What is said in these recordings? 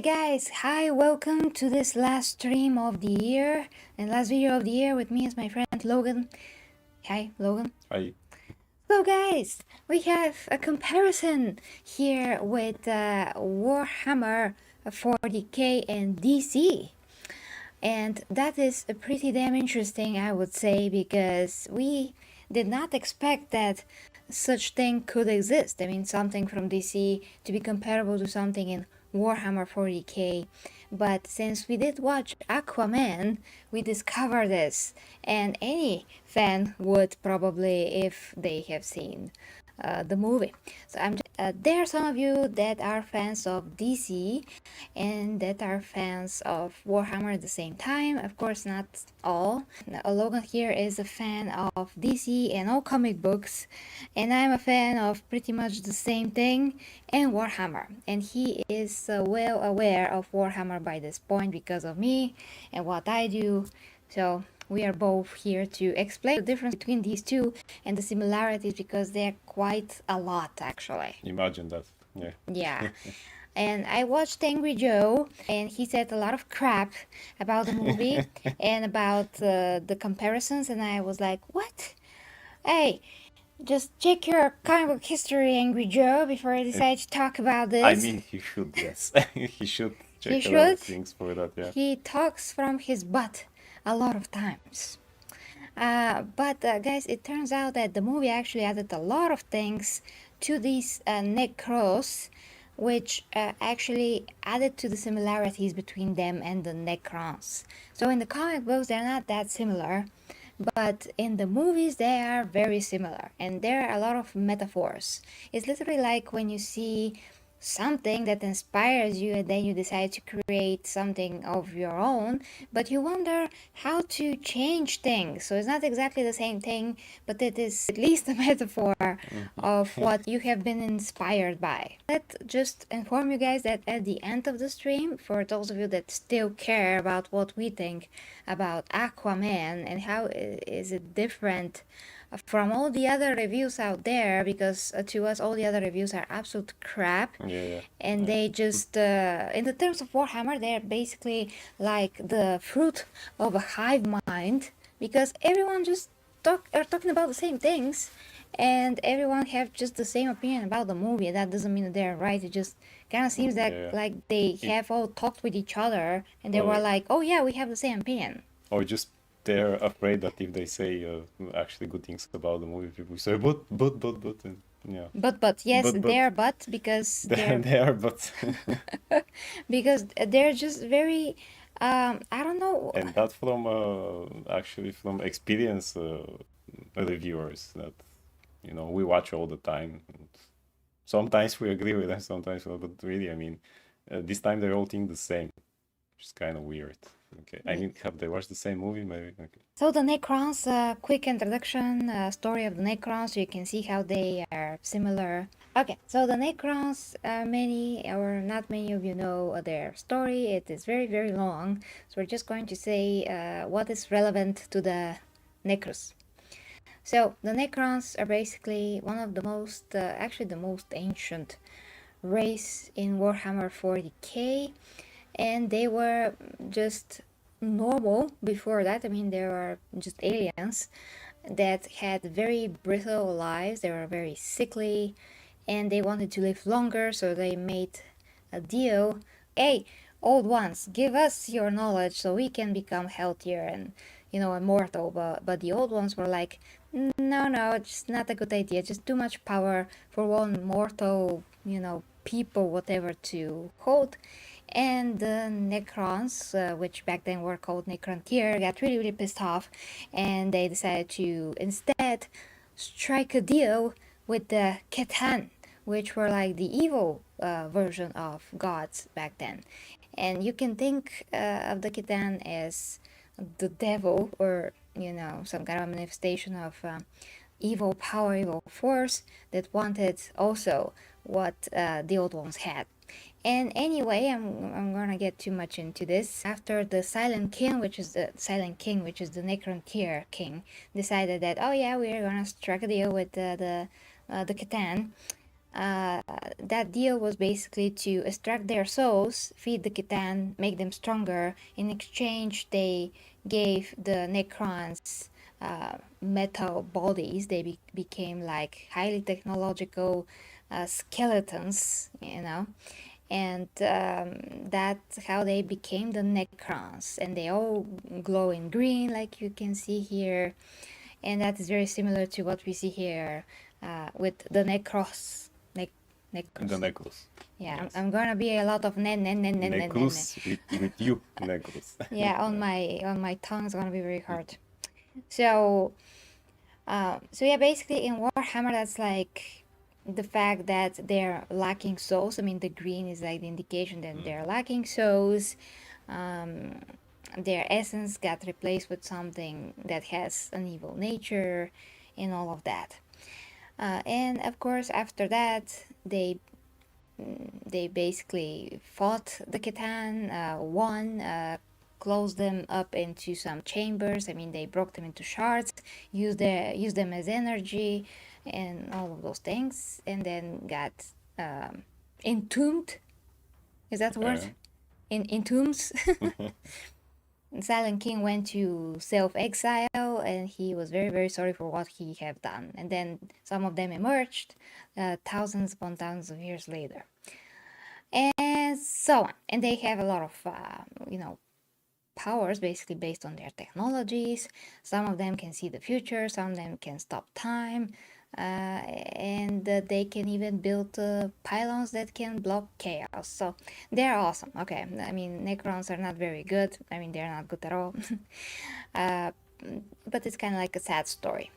Hi guys, hi, welcome to this last stream of the year and last video of the year with me as my friend Logan. Hi Logan. Hi. So guys, we have a comparison here with Warhammer 40K and DC. And that is pretty damn interesting, I would say, because we did not expect that such thing could exist. I mean, something from DC to be comparable to something in Warhammer 40K. But since we did watch Aquaman, we discovered this, and any fan would probably, if they have seen the movie. So there are some of you that are fans of DC and that are fans of Warhammer at the same time. Of course, not all. Logan here is a fan of DC and all comic books, and I'm a fan of pretty much the same thing and Warhammer. And he is well aware of Warhammer by this point because of me and what I do. So we are both here to explain the difference between these two and the similarities, because they're quite a lot actually. Imagine that. Yeah. Yeah. And I watched Angry Joe, and he said a lot of crap about the movie and about the comparisons, and I was like, what? Hey, just check your comic book history, Angry Joe, before I decide to talk about this. I mean, he should, yes. He should check a lot of things for that, yeah. He talks from his butt a lot of times. But guys, it turns out that the movie actually added a lot of things to these Necros, which actually added to the similarities between them and the Necrons. So in the comic books, they're not that similar, but in the movies, they are very similar, and there are a lot of metaphors. It's literally like when you see something that inspires you and then you decide to create something of your own, but you wonder how to change things. So it's not exactly the same thing, but it is at least a metaphor of what you have been inspired by. Let's just inform you guys that at the end of the stream, for those of you that still care about what we think about Aquaman and how is it different from all the other reviews out there, because to us all the other reviews are absolute crap. And they just in the terms of Warhammer, they're basically like the fruit of a hive mind, because everyone just are talking about the same things and everyone have just the same opinion about the movie. That doesn't mean that they're right. It just kind of seems that like they have all talked with each other and they were like, oh yeah, we have the same opinion. Or just they're afraid that if they say actually good things about the movie, people say, but, and yeah. But yes, they're because they are, but because they're just very, I don't know. And that from actually from experience reviewers that, you know, we watch all the time. And sometimes we agree with them, sometimes not, but really, I mean, this time they all think the same, which is kind of weird. Okay, I mean, have they watched the same movie? Maybe. Okay. So the Necrons, quick introduction, story of the Necrons, so you can see how they are similar. Okay, so the Necrons, many or not many of you know their story. It is very, very long. So we're just going to say what is relevant to the Necrus. So the Necrons are basically one of the most, actually the most ancient race in Warhammer 40K. And they were just normal before that. I mean, they were just aliens that had very brittle lives. They were very sickly and they wanted to live longer, so they made a deal. Hey, old ones, give us your knowledge so we can become healthier and, you know, immortal. But the old ones were like, no, it's not a good idea. Just too much power for one mortal, you know, people, whatever, to hold. And the Necrons, which back then were called Necron tier, got really, really pissed off, and they decided to instead strike a deal with the Ketan, which were like the evil version of gods back then. And you can think of the Ketan as the devil, or, you know, some kind of manifestation of evil power, evil force that wanted also what the old ones had. And anyway, I'm gonna get too much into this. After the Silent King, which is the Necron tier king, decided that, oh yeah, we're gonna strike a deal with the Catan. that deal was basically to extract their souls, feed the Khitan, make them stronger. In exchange, they gave the Necrons metal bodies. They became like highly technological skeletons, you know, and that's how they became the Necrons. And they all glow in green, like you can see here, and that is very similar to what we see here with the Necros. The Necros. Necrus. Yeah, Yes. I'm gonna be a lot of nen. Necrus with you, Necrus. Yeah, on my tongue is gonna be very hard. So, so yeah, basically in Warhammer, that's like the fact that they're lacking souls. I mean, the green is like the indication that they're lacking souls. Um, their essence got replaced with something that has an evil nature, and all of that. And of course, after that, they basically fought the Khitan, won, closed them up into some chambers. I mean, they broke them into shards, used them as energy, and all of those things, and then got entombed. Is that the word? Okay. In tombs. Silent King went to self-exile, and he was very, very sorry for what he had done. And then some of them emerged, thousands upon thousands of years later, and so on. And they have a lot of, powers, basically based on their technologies. Some of them can see the future. Some of them can stop time. And they can even build pylons that can block chaos. So they're awesome. Okay, I mean, Necrons are not very good. I mean, they're not good at all. uh, but it's kind of like a sad story.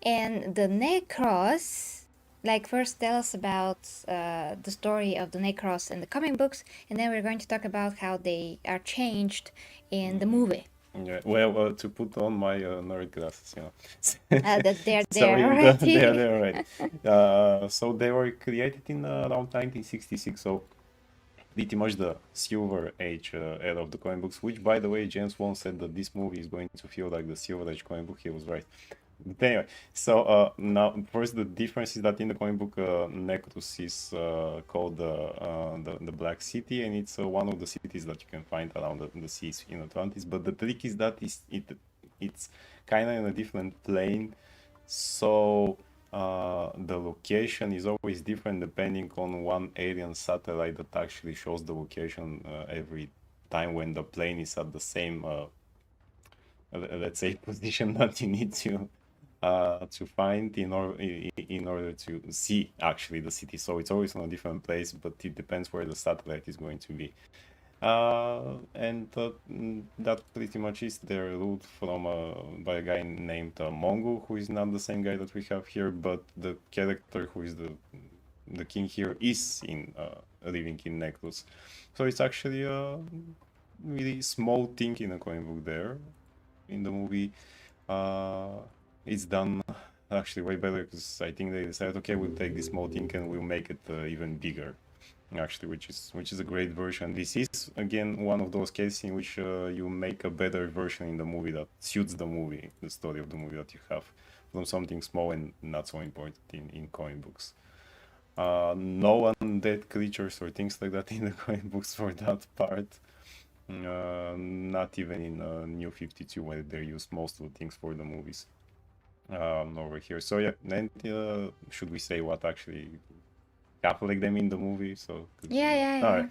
And the Necros, like, first tell us about the story of the Necros in the comic books, and then we're going to talk about how they are changed in the movie. Yeah, well, to put on my nerd glasses, you know. That they're So there they're already. there already. So they were created in around 1966. So pretty much the silver age era of the comic books. Which, by the way, James Wan said that this movie is going to feel like the silver age comic book. He was right. But anyway, so now first the difference is that in the comic book, Necrus is called the Black City, and it's one of the cities that you can find around the seas in Atlantis. But the trick is that it's kind of in a different plane, so the location is always different depending on one alien satellite that actually shows the location every time when the plane is at the same let's say position that you need to find in order to see actually the city. So it's always on a different place, but it depends where the satellite is going to be. And that pretty much is. They're ruled from by a guy named Mongo, who is not the same guy that we have here, but the character who is the king here is in living in Necrus. So it's actually a really small thing in a comic book there. In the movie, it's done actually way better because I think they decided, okay, we'll take this small thing and we'll make it even bigger. Actually, which is a great version. This is again one of those cases in which you make a better version in the movie that suits the movie, the story of the movie that you have, from something small and not so important in comic books. No undead creatures or things like that in the comic books for that part. Not even in New 52, where they use most of the things for the movies over here. So yeah, and should we say what actually Catholic them in the movie? So Yeah. all right.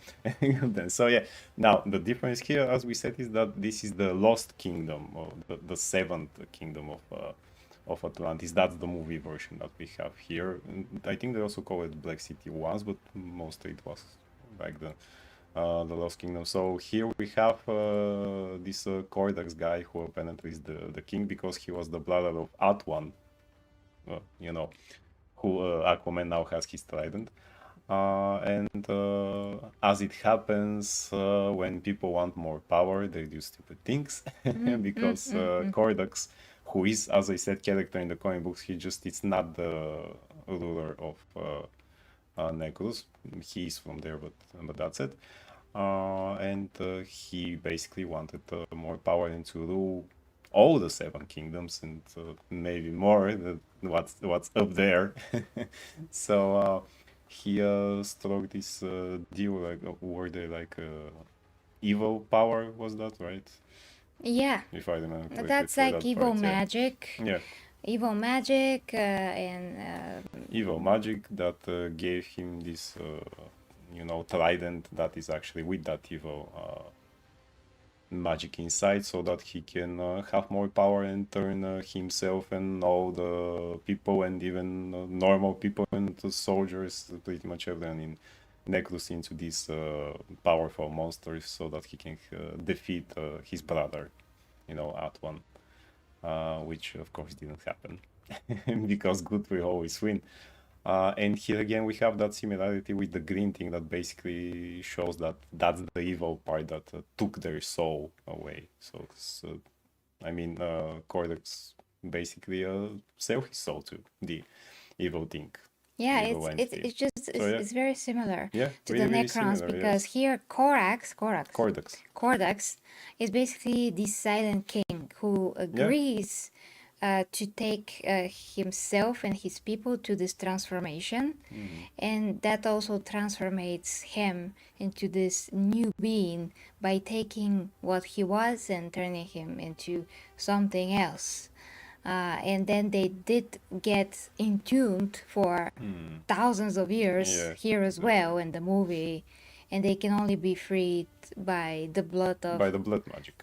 Then, so yeah, now the difference here, as we said, is that this is the lost kingdom, or the seventh kingdom of Atlantis. That's the movie version that we have here. And I think they also call it Black City once, but mostly it was back then the Lost Kingdom. So here we have this Kordax guy who apparently is the king because he was the brother of Atwan, you know, who Aquaman now has his trident. And as it happens, when people want more power, they do stupid things. Because Kordax, who is, as I said, character in the comic books, it's not the ruler of Necrus. He is from there, but that's it. And he basically wanted more power and to rule all the seven kingdoms and maybe more. What's up there? So he struck this deal like were they like evil power, was that right? Yeah, If I remember correctly, that's for like that evil part, magic. yeah. Evil magic and Evil magic that gave him this, you know, trident that is actually with that evil magic inside, so that he can have more power and turn himself and all the people and even normal people and the soldiers, pretty much everyone in Necrus, into these powerful monsters, so that he can defeat his brother, you know, Atwan, which of course didn't happen because good will always win. And here again we have that similarity with the green thing that basically shows that that's the evil part that took their soul away. So I mean, Cortex basically sell his soul to the evil thing, yeah, evil entity. it's just So yeah, it's very similar yeah, to the really, really Necrons, similar. because Yes, here Cortex. Cordax is basically the Silent King who Yeah, agrees to take himself and his people to this transformation, and that also transformates him into this new being by taking what he was and turning him into something else. And then they did get entombed for thousands of years yeah, here as exactly. well in the movie, and they can only be freed by the blood By the blood magic.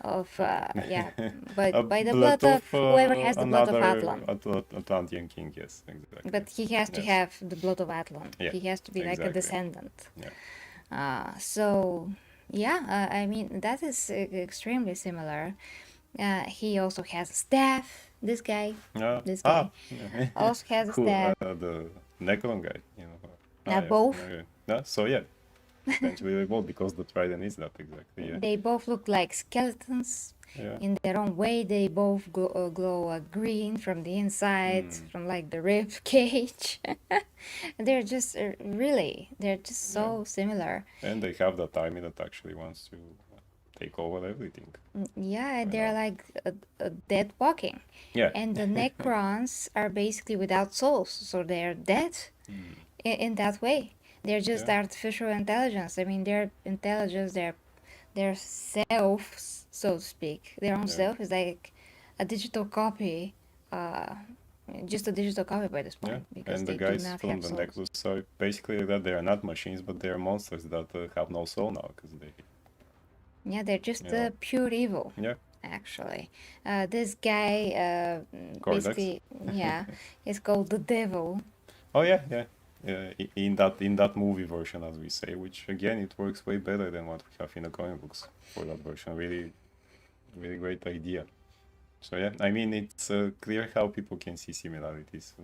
yeah, but A by the blood blood of of whoever has the blood of another Atlan. Atlantean king. Yes, exactly. But he has to Yes. have the blood of Atlan. Yeah, He has to be like a exactly. descendant. Yeah. So yeah, I mean that is extremely similar. He also has a staff. This guy Yeah. Yeah. also has a Who? staff. The Necron guy, you know. Yeah. Both. Okay. Yeah. So yeah, eventually they both, because the trident is that exactly. Yeah. They both look like skeletons Yeah. in their own way. They both glow green from the inside, from like the rib cage. They're just they're just so similar. And they have that army that actually wants to take over everything. Yeah, You they're know. like a dead walking. Yeah. And the Necrons are basically without souls, so they're dead in that way. They're just Yeah. artificial intelligence. I mean, their intelligence, their selves, so to speak, their own Yeah. self is like a digital copy, just a digital copy by this Yeah. point, because And the they do guys not from have the souls. Necrus are basically that they are not machines, but they are monsters that have no soul now, because they. Yeah, they're just Yeah. Pure evil. Yeah. Actually, this guy Cortex. basically, yeah, is called the devil. Oh yeah, yeah. In that movie version, as we say, which again it works way better than what we have in the comic books for that version. Really, really great idea. So yeah, I mean it's clear how people can see similarities.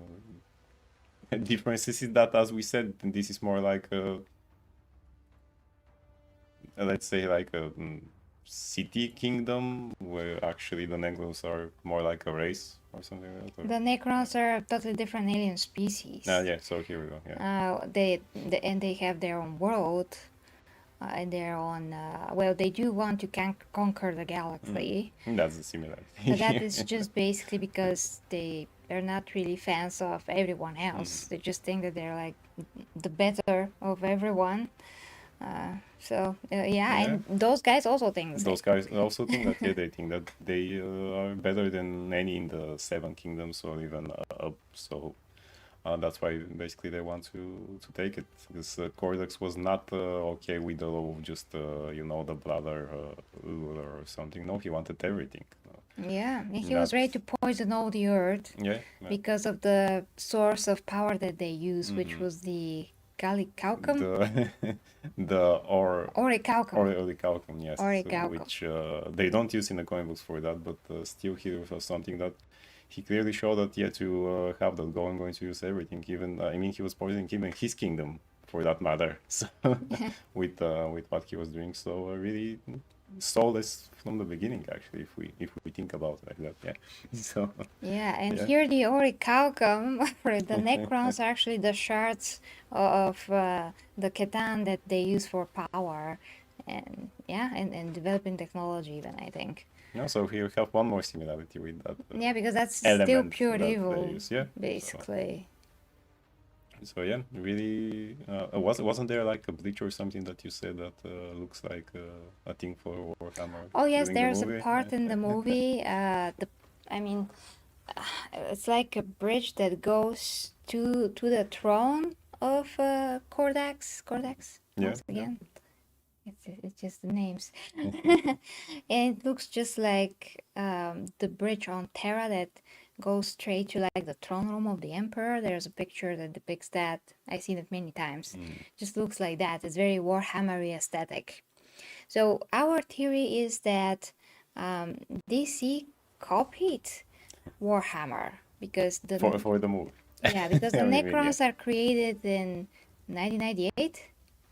Differences is that, as we said, this is more like let's say like a city kingdom, where actually the Negros are more like a race or something like that. The Necrons are a totally different alien species. Yeah. So here we go. Yeah. They have their own world, and their own. Well, they do want to conquer the galaxy. That's the similarity. But that is just basically because they are not really fans of everyone else. They just think that they're like the better of everyone. And those guys also think those guys also think that. Yeah, they think that they are better than any in the Seven Kingdoms or even up. So that's why basically they want to take it. Because Cortex was not okay with the law of just you know, the brother ruler or something. No, he wanted everything. Yeah, and he was ready to poison all the earth. Yeah. Because of the source of power that they use, which was the Orichalcum, yes. Orichalcum. Which they don't use in the comic books for that, but still here was something that he clearly showed that, yeah, to have that go, I'm going to use everything. Even I mean, he was poisoning even his kingdom, for that matter. So with what he was doing, so really soulless from the beginning, actually, if we think about it like that. Yeah. So yeah, and here the Orichalcum for the Necrons are actually the shards of the Catan that they use for power, and and developing technology even, I think. Yeah, so here we have one more similarity with that. Yeah, because that's still pure that evil, use, yeah. basically. So yeah, really, wasn't there like a bleach or something that you said that looks like a thing for Warhammer Oh yes, during the there's a movie? part in the movie. I mean, it's like a bridge that goes to the throne of Cordax. Cordax Yeah, once yeah. again. It's just the names, and it looks just like the bridge on Terra that goes straight to like the throne room of the Emperor. There's a picture that depicts that. I've seen it many times. Just looks like that. It's very Warhammery aesthetic. So our theory is that DC copied Warhammer because For the movie. because the I mean, yeah. Necrons are created in 1998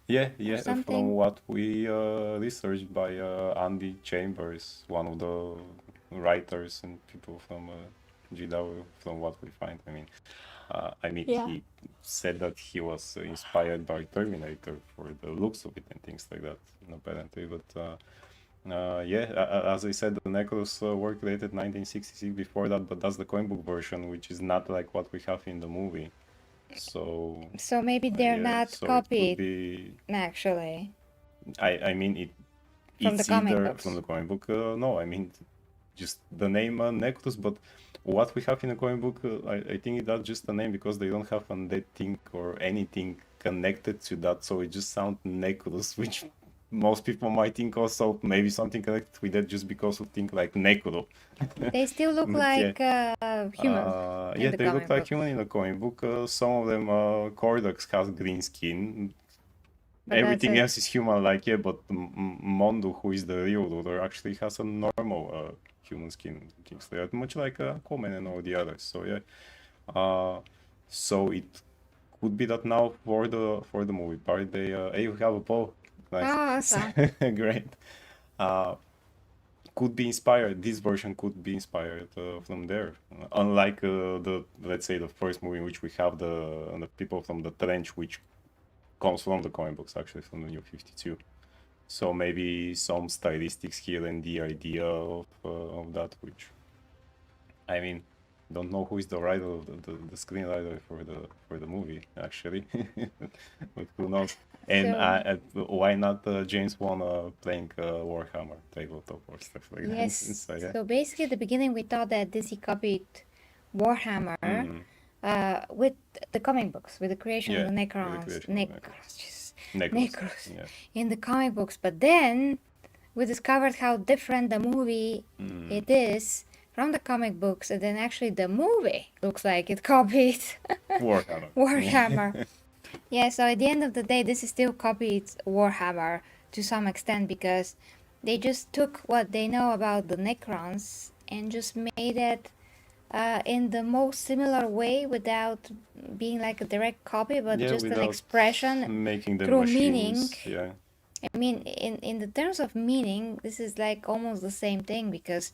Yeah, or yeah. From something. what we researched by Andy Chambers, one of the writers and people from GW, from what we find. I mean, Yeah. he said that he was inspired by Terminator for the looks of it and things like that, apparently. But yeah, as I said, the Necrus were created 1966 before that, but that's the comic book version, which is not like what we have in the movie. So So maybe they're yeah, not so it could copied be. actually I mean, from the it's comic either from books. the comic book. No, I mean, just the name Necrus, but what we have in the comic book, I think that's just a name because they don't have undead thing or anything connected to that, so it just sounds Necrus, which most people might think also maybe something connected with that just because of think like Necro. They still look But yeah, like human in yeah, the they look comic like book, human in the comic book. Some of them, Cordax has green skin. but that's Everything it. else is human like, yeah, but Mondo, who is the real ruler, actually has a normal human skin, things like that, much like Aquaman and all the others. So yeah, so it could be that now for the movie part, they hey, we have a poll, nice, Oh, awesome. great. Could be inspired. This version could be inspired from there. Unlike the, let's say, the first movie in which we have the people from the trench, which comes from the comic books, actually from the New 52. So maybe some stylistics here and the idea of that, which I mean, don't know who is the writer of the screenwriter for the movie actually, but who knows? And So why not James Wan playing Warhammer tabletop or stuff like that? yes, So yeah. so basically at the beginning we thought that DC copied Warhammer Mm, with the comic books, with the creation of yeah, the with the Necrons, creation of Necros. Necros, Necros yeah. in the comic books. But then we discovered how different the movie Mm, it is from the comic books, and then actually the movie looks like it copied Warhammer. Warhammer. Yeah, so at the end of the day, this is still copied Warhammer to some extent because they just took what they know about the Necrons and just made it in the most similar way without being like a direct copy, but Yeah, just an without expression making them through meaning. machines. Yeah. I mean, in the terms of meaning, this is like almost the same thing because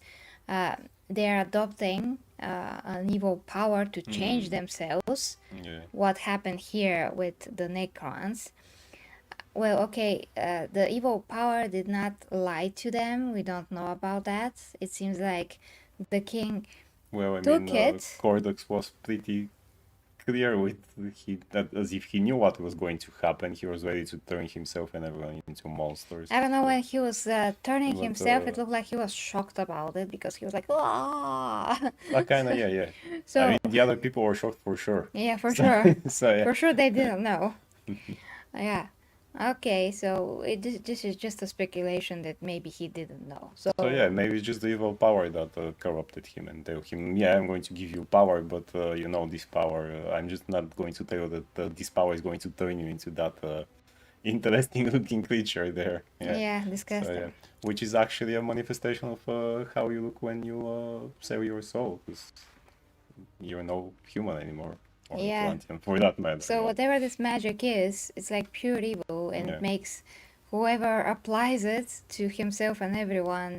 they are adopting an evil power to change themselves. Yeah. What happened here with the Necrons? Well, okay, the evil power did not lie to them. We don't know about that. It seems like the king Well, took it. Cordax was pretty clear with that as if he knew what was going to happen. He was ready to turn himself and everyone into monsters. I don't know, when he was turning But himself, it looked like he was shocked about it because he was like, ah. kind of, yeah, yeah. I So, mean, the other people were shocked for sure. yeah, for So, sure. so yeah. For sure they didn't know. Yeah. Okay, so this is just a speculation that maybe he didn't know. So yeah, maybe it's just the evil power that corrupted him and tell him, yeah, I'm going to give you power, but you know this power, I'm just not going to tell you that this power is going to turn you into that interesting looking creature there. Yeah. Yeah, So disgusting. yeah, which is actually a manifestation of how you look when you sell your soul, because you're no human anymore, or Yeah. Atlantean for that matter. So Yeah. whatever this magic is, it's like pure evil, and Yeah. it makes whoever applies it to himself and everyone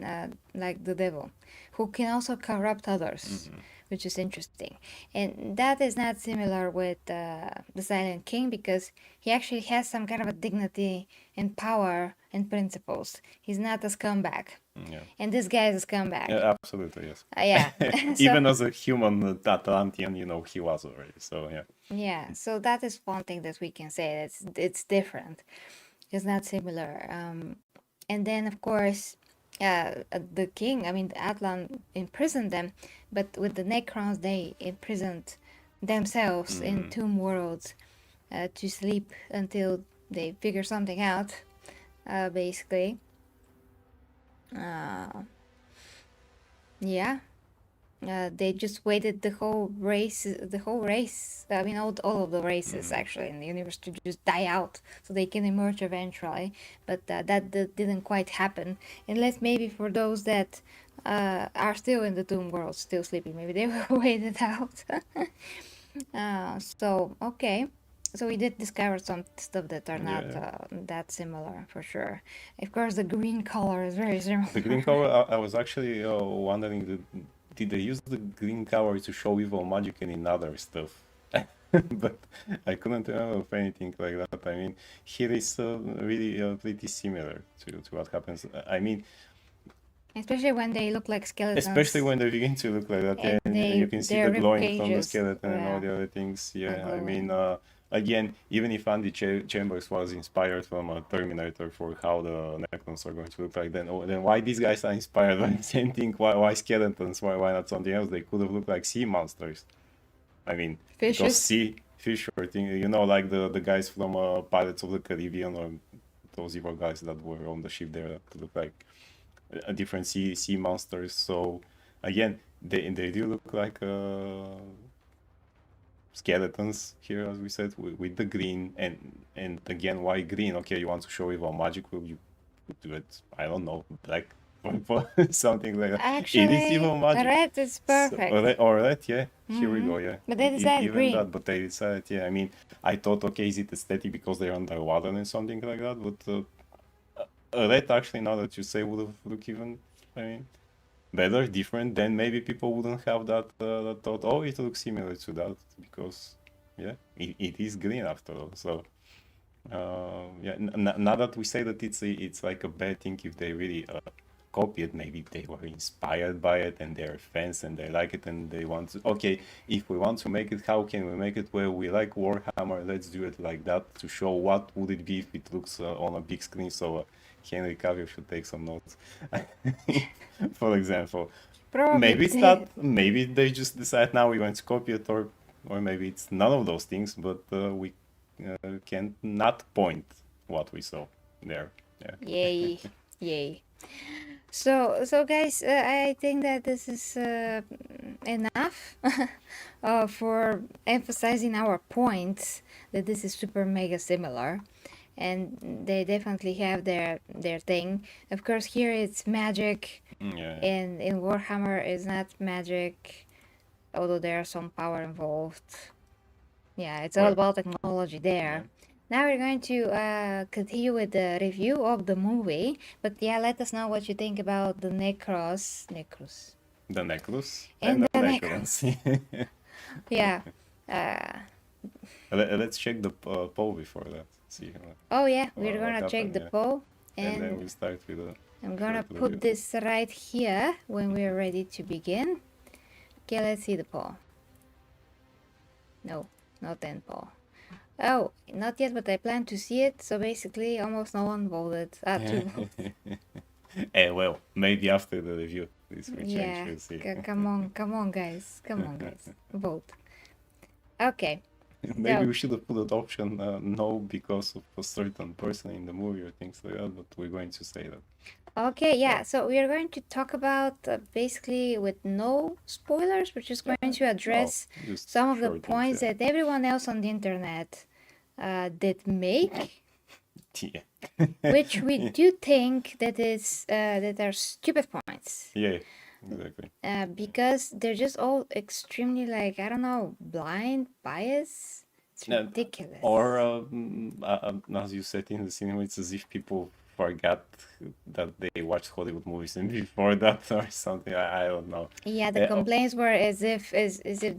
like the devil, who can also corrupt others, which is interesting. And that is not similar with the Silent King because he actually has some kind of a dignity and power and principles. He's not a scumbag. Yeah. And this guy is a scumbag. Yeah, absolutely, yes. Yeah. Even So as a human Atlantean, he was already. So yeah. yeah, so that is one thing that we can say. It's different. It's not similar. And then of course, the king, I mean, the Atlan imprisoned them, but with the Necrons, they imprisoned themselves in Mm. tomb worlds to sleep until they figure something out. Basically, uh, yeah. They just waited the whole race. I mean, all of the races Mm. actually in the universe to just die out, so they can emerge eventually. But that didn't quite happen, unless maybe for those that are still in the Doom world, still sleeping, maybe they will wait it out. So okay. So we did discover some stuff that are not Yeah. that similar for sure. Of course, the green color is very similar. The green color, I was actually wondering, did they use the green color to show evil magic and in other stuff? But I couldn't remember of anything like that. I mean, here is really pretty similar to what happens. I mean, Especially when they look like especially skeletons when they begin to look like that, yeah, and and you can see their the rib glowing from the cages skeleton and all the other things. are Yeah, I mean, glowing. again, even if Andy Chambers was inspired from a Terminator for how the Necrons are going to look like, then why these guys are inspired by the same thing? Why skeletons? Why not something else? They could have looked like sea monsters. I mean, because Fishes. sea fish or thing, like the guys from Pirates of the Caribbean, or those evil guys that were on the ship there that look like a different sea monsters. So again, they do look like skeletons here, as we said, with the green. And again, why green? Okay, you want to show evil magic? Will you do it? I don't know, black for something like that. It is Actually, evil magic. red is So, perfect. or red, yeah. Here we go, yeah. But they decided Even green. that, but they decided, yeah. I mean, I thought, okay, is it aesthetic because they're underwater and something like that? But red, actually, now that you say, would have looked even, I mean, better, different. Then maybe people wouldn't have that thought. Oh, it looks similar to that because, yeah, it is green after all. So, yeah. Now that we say that it's like a bad thing if they really copy it, maybe they were inspired by it and they're fans and they like it and they want to. Okay, if we want to make it, how can we make it? Well, we like Warhammer. Let's do it like that to show what would it be if it looks on a big screen. So. Henry Cavill should take some notes. For example, Probably maybe it's did. not. Maybe they just decide now we want to copy it, or maybe it's none of those things. But we can't not point what we saw there. Yeah. Yay, yay. So guys, I think that this is enough for emphasizing our point that this is super mega similar, and they definitely have their thing. Of course, here it's magic, Yeah. and in Warhammer it's not magic, although there's some power involved. Yeah, it's all Well, about technology there. yeah. Now we're going to continue with the review of the movie, but yeah, let us know what you think about the Necrus, The necklace and and the the Necrons. Necrons. Yeah. Uh, Let's check the poll before that. See oh yeah, we're what gonna check happened. the Yeah. poll, And then and we start with the I'm gonna short put review. this right here when we're ready to begin. Okay, let's see the poll. No, not end poll. Oh, not yet, but I plan to see it. So basically, almost no one voted. Two. Well, maybe after the review, this will change. Yeah, We'll see. come on, guys, vote. Okay. Maybe So we should have put an option no because of a certain person in the movie or things like that, but we're going to say that. okay, yeah. So we are going to talk about basically with no spoilers. We're just going to address Just some of the short points things, that everyone else on the internet did make, yeah. which we do think that is that are stupid points. Yeah, exactly. Because they're just all extremely like, I don't know, blind bias. It's ridiculous. Or as you said in the cinema, it's as if people forgot that they watched Hollywood movies and before that or something. I don't know. Yeah, the complaints were as if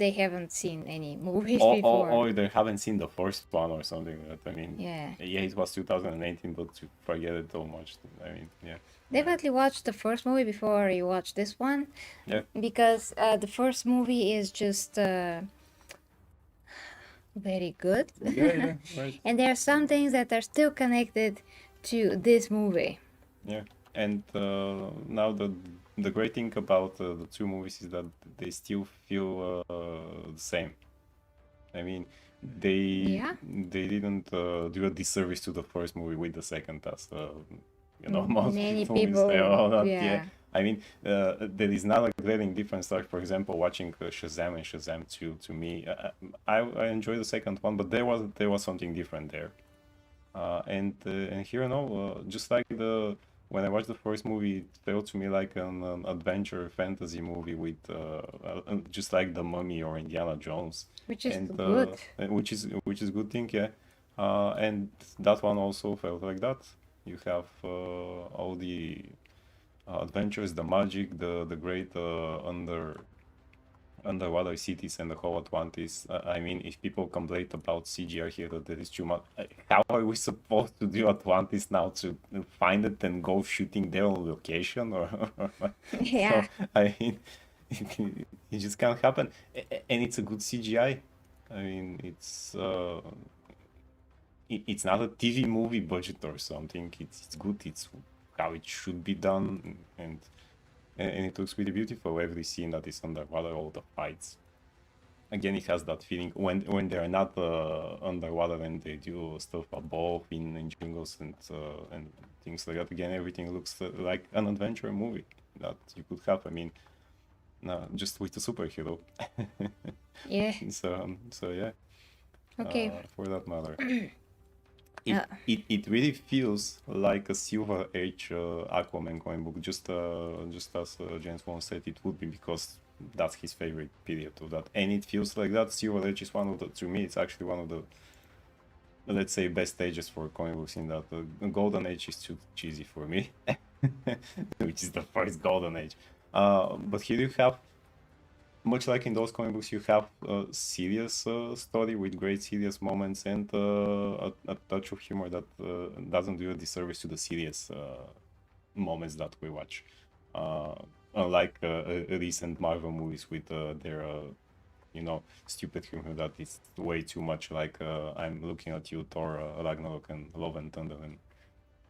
they haven't seen any movies before. Or they haven't seen the first one or something. I mean, Yeah. it was 2018, but to forget it so much. I mean, yeah. Definitely watch the first movie before you watch this one. Yeah. Because the first movie is just very good. Yeah, right. And there are some things that are still connected to this movie. Yeah, and now the great thing about the two movies is that they still feel the same. I mean, they didn't do a disservice to the first movie with the second, as most Many people say, people, "Oh, that, yeah. I mean, there is not a glaring difference. Like, for example, watching Shazam and Shazam 2, to me, I enjoyed the second one, but there was something different there. And here, no, just like when I watched the first movie, it felt to me like an adventure fantasy movie with just like The Mummy or Indiana Jones, Which is and good. which is good thing, yeah. And that one also felt like that. You have all the adventures, the magic, the great underwater cities and the whole Atlantis. I mean, if people complain about CGI here that there is too much, how are we supposed to do Atlantis now, to find it and go shooting there on location? Or Yeah. So, I mean, it just can't happen. And it's a good CGI. I mean, it's not a TV movie budget or something. It's good. It's how it should be done, and it looks really beautiful. Every scene that is underwater, all the fights. Again, it has that feeling when they're not underwater and they do stuff above in jungles and things like that. Again, everything looks like an adventure movie that you could have. I mean, no, just with a superhero. Yeah. So yeah. Okay. For that matter. It really feels like a Silver Age Aquaman comic book, just as James Wan said it would be, because that's his favorite period of that, and it feels like that. Silver Age is one of the, to me, it's actually one of the, let's say, best stages for comic books. In that the Golden Age is too cheesy for me, which is the first Golden Age. But here you have, much like in those comic books, you have a serious story with great serious moments and a touch of humor that doesn't do a disservice to the serious moments that we watch. Unlike recent Marvel movies with their, stupid humor that is way too much like I'm looking at you, Thor, Ragnarok, and Love and Thunder, and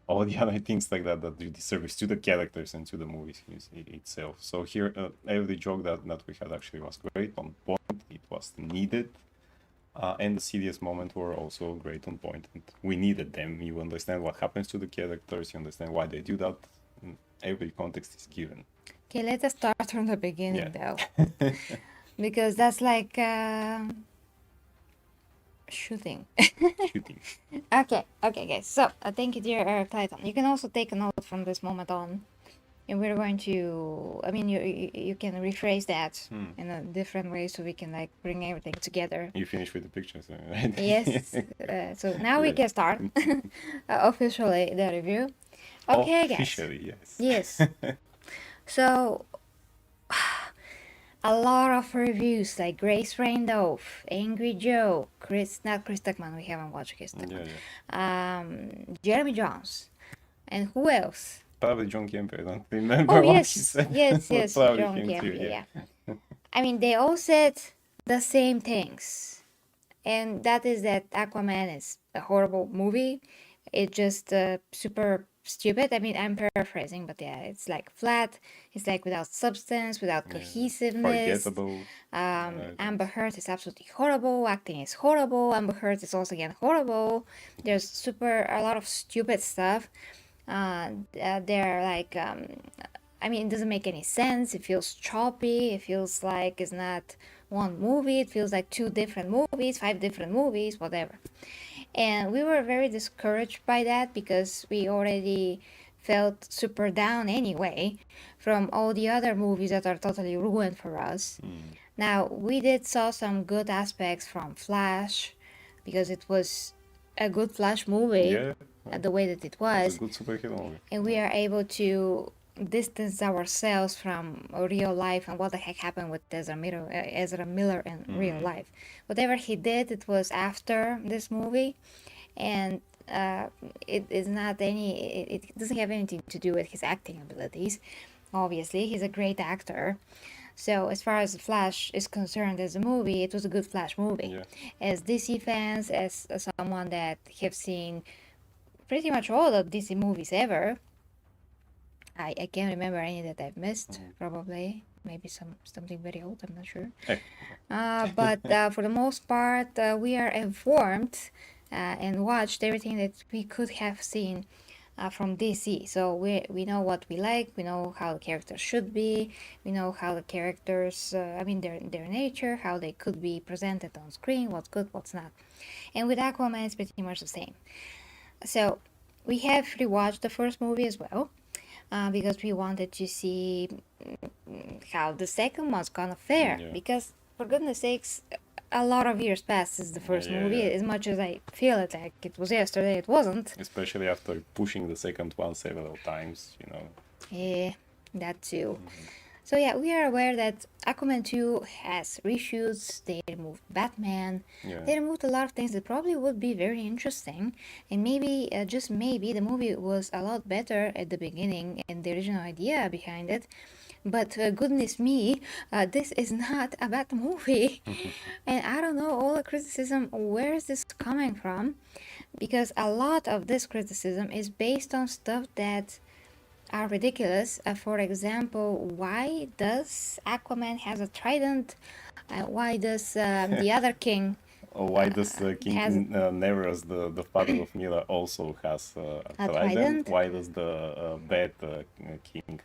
all the other things like that do disservice to the characters and to the movies itself. So here, every joke that we had actually was great, on point. It was needed, and the serious moments were also great, on point. And we needed them. You understand what happens to the characters. You understand why they do that. Every context is given. Okay, let us start from the beginning, though, because that's like shooting. Okay, guys. So thank you, dear Titan. You can also take a note from this moment on, and we're going to. I mean, you can rephrase that in a different way, so we can like bring everything together. You finish with the pictures, right? Yes. So now we can start officially the review. Okay, officially, guys. Yes. So. A lot of reviews like Grace Randolph, Angry Joe, not Chris Tuckman, we haven't watched Chris Tuckman. Jeremy Jones, and who else? Probably John Kemp. I don't remember. Oh yes, yes, John Kemp. Yeah. I mean, they all said the same things, and that is that Aquaman is a horrible movie. It's just super stupid. I mean, I'm paraphrasing, but yeah, it's like flat. It's like without substance, without cohesiveness. Forgettable. Amber Heard is absolutely horrible. Acting is horrible. Amber Heard is also again horrible. There's a lot of stupid stuff. They're like, I mean, it doesn't make any sense. It feels choppy. It feels like it's not one movie. It feels like 2 different movies, 5 different movies, whatever. And we were very discouraged by that because we already felt super down anyway from all the other movies that are totally ruined for us. Now, we did saw some good aspects from Flash because it was a good Flash movie. Yeah, the way that it It's was, a good superhero movie. and we are able to distance ourselves from real life and what the heck happened with Ezra Miller in real life. Whatever he did, it was after this movie, and it is not it doesn't have anything to do with his acting abilities. Obviously, he's a great actor. So as far as Flash is concerned as a movie, it was a good Flash movie. Yeah. As DC fans, as someone that have seen pretty much all the DC movies ever, I can't remember any that I've missed. Probably maybe something very old. I'm not sure. Hey. But for the most part, we are informed and watched everything that we could have seen from DC. So we know what we like. We know how the characters should be. We know how the characters, their nature, how they could be presented on screen. What's good, what's not. And with Aquaman, it's pretty much the same. So we have rewatched the first movie as well. Because we wanted to see how the second one's gonna fare. Yeah. Because, for goodness sakes, a lot of years passed since the first movie. As much as I feel it like it was yesterday, it wasn't. Especially after pushing the second one several times, you know. Yeah, that too. So yeah, we are aware that Aquaman 2 has reshoots, they removed Batman, they removed a lot of things that probably would be very interesting, and maybe, just maybe, the movie was a lot better at the beginning and the original idea behind it, but goodness me, this is not a bad movie, and I don't know all the criticism, where is this coming from, because a lot of this criticism is based on stuff that are ridiculous. For example, why does Aquaman has a trident? Why does the other king? Why does King Nereus, the father of Mila, also has a trident? Why does the bad king,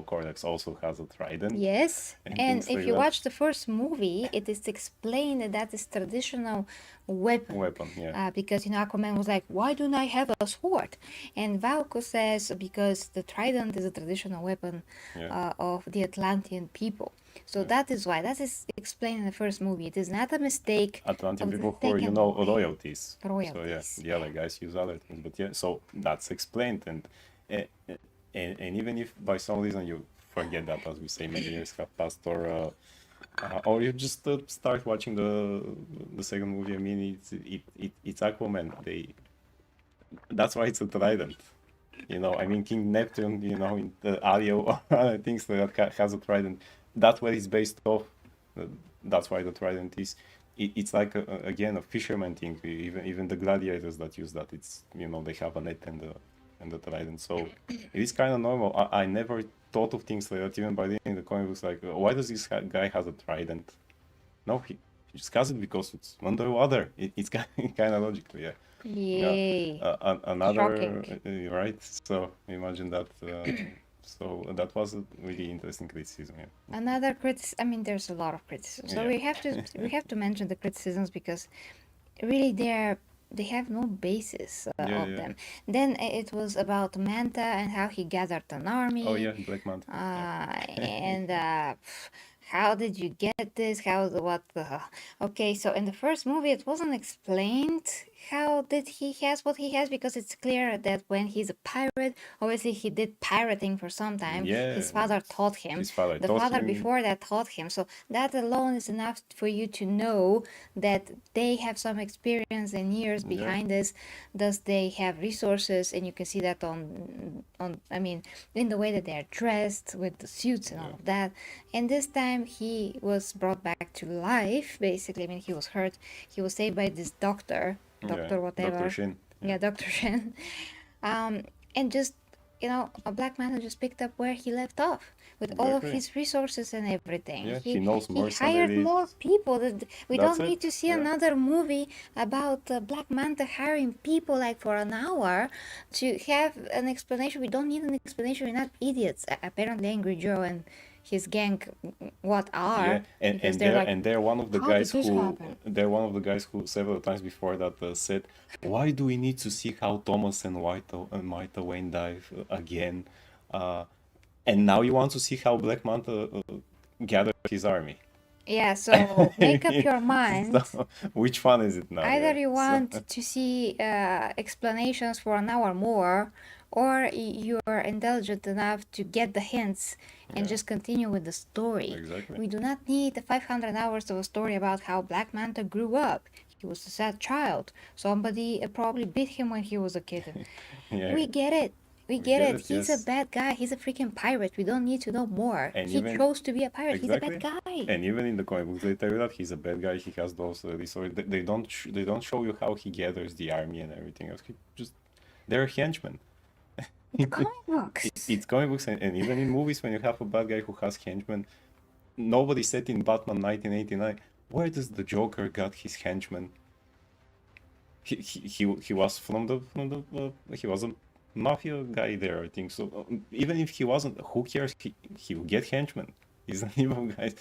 Cortex, also has a trident? Yes, and if like you that. watch the first movie, it is explained that that is traditional weapon. Because Aquaman was like, why don't I have a sword? And Valko says because the trident is a traditional weapon of the Atlantean people. So that is why. That is explained in the first movie. It is not a mistake. Atlantean people who are, royalties. So yeah, the other guys use other things. But so that's explained. And even if by some reason you forget that, as we say, many years have passed, or you just start watching the second movie. I mean, it's Aquaman. That's why it's a trident. King Neptune. In the audio things like that has a trident. That's what it's based off. That's why the trident is. It's like again a fisherman thing. Even the gladiators that use that, it's they have a net and the trident. So it is kind of normal. I never thought of things like that even by reading the comic books. Like, why does this guy has a trident? No, he just has it because it's underwater. It's kind of logical, yeah. Yay! Another right. So imagine that. So that was a really interesting criticism. Yeah. Another criticism. There's a lot of criticism. So we have to mention the criticisms because really they have no basis of them. Then it was about Manta and how he gathered an army. Oh yeah, Black Manta. And how did you get this? Okay, so in the first movie it wasn't explained how did he has what he has, because it's clear that when he's a pirate, obviously he did pirating for some time. His father taught him. The father before that taught him. So that alone is enough for you to know that they have some experience and years behind this. Thus they have resources, and you can see that on in the way that they're dressed with the suits and all of that. And this time he was brought back to life, basically. He was hurt. He was saved by this doctor whatever. Dr. Shin. Yeah, Dr. Shin. And just, a Black Manta just picked up where he left off with all of his resources and everything. Yeah, he knows more. He hired more people. We don't need to see another movie about Black Manta hiring people like for an hour to have an explanation. We don't need an explanation. We're not idiots. Apparently, Angry Joe and his gang and they're one of the guys who several times before that said, why do we need to see how Thomas and Martha Wayne died again, and now you want to see how Black Manta gathered his army. Yeah, so make up your mind. So, which one is it now? Either Yeah. you So, want to see explanations for an hour more, or you are intelligent enough to get the hints and yeah, just continue with the story. exactly. We do not need the 500 hours of a story about how Black Manta grew up. He was a sad child. Somebody probably beat him when he was a kid. Yeah, We get it. We we get get it. it. He's a Yes, bad guy. He's a freaking pirate. We don't need to know more. and He even chose to be a pirate. He's a bad exactly, guy. and even in the comic books, they tell you that he's a bad guy. He has those resources. They don't show you how he gathers the army and everything else. He just they're henchmen. It's comic books. It's comic books, and even in movies, when you have a bad guy who has henchmen, nobody said in Batman 1989, where does the Joker got his henchmen? He was from the he was a mafia guy there, I think. So even if he wasn't, who cares? He will get henchmen. He's an evil guy.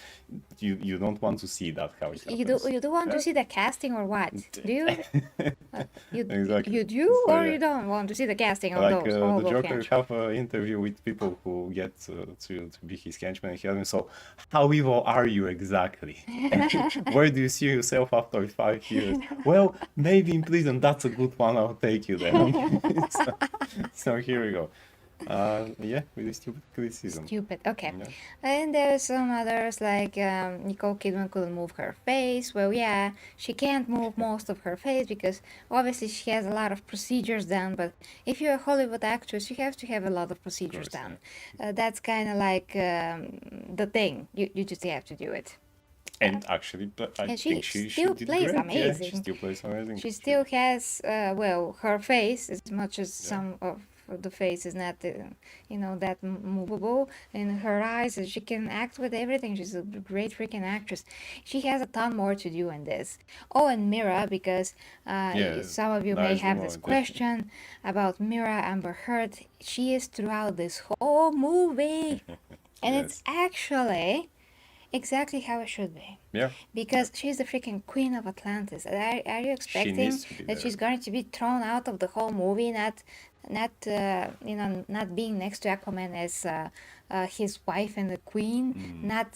You don't want to see that how it happens. You do want to see the casting or what? Do you? Exactly. You do So or yeah. you don't want to see the casting of Like those all the those Joker henchmen? have an interview with people who get to be his henchmen and he asks him, so how evil are you exactly? Where do you see yourself after 5 years? Well, maybe in prison. That's a good one. I'll take you there. So here we go. Yeah, really stupid criticism. Stupid. Okay. Yeah. And there's some others like Nicole Kidman couldn't move her face. Well, yeah, she can't move most of her face because obviously she has a lot of procedures done. But if you're a Hollywood actress, you have to have a lot of procedures course, done. That's kind of like the thing. You just have to do it. And actually, I And think she she still did plays great. Yeah, she amazing. still plays amazing. She still has, well, her face, as much as some of the face is not, that movable. And her eyes, she can act with everything. She's a great freaking actress. She has a ton more to do in this. Oh, and Mira, because Yeah, some of you that may is the have this moment. question about Mira Amber Heard. She is throughout this whole movie. And it's Yes. actually exactly how it should be. Yeah, Because she's the freaking queen of Atlantis. Are you she expecting needs to be that there. she's going to be thrown out of the whole movie, not being next to Aquaman as his wife and the queen, not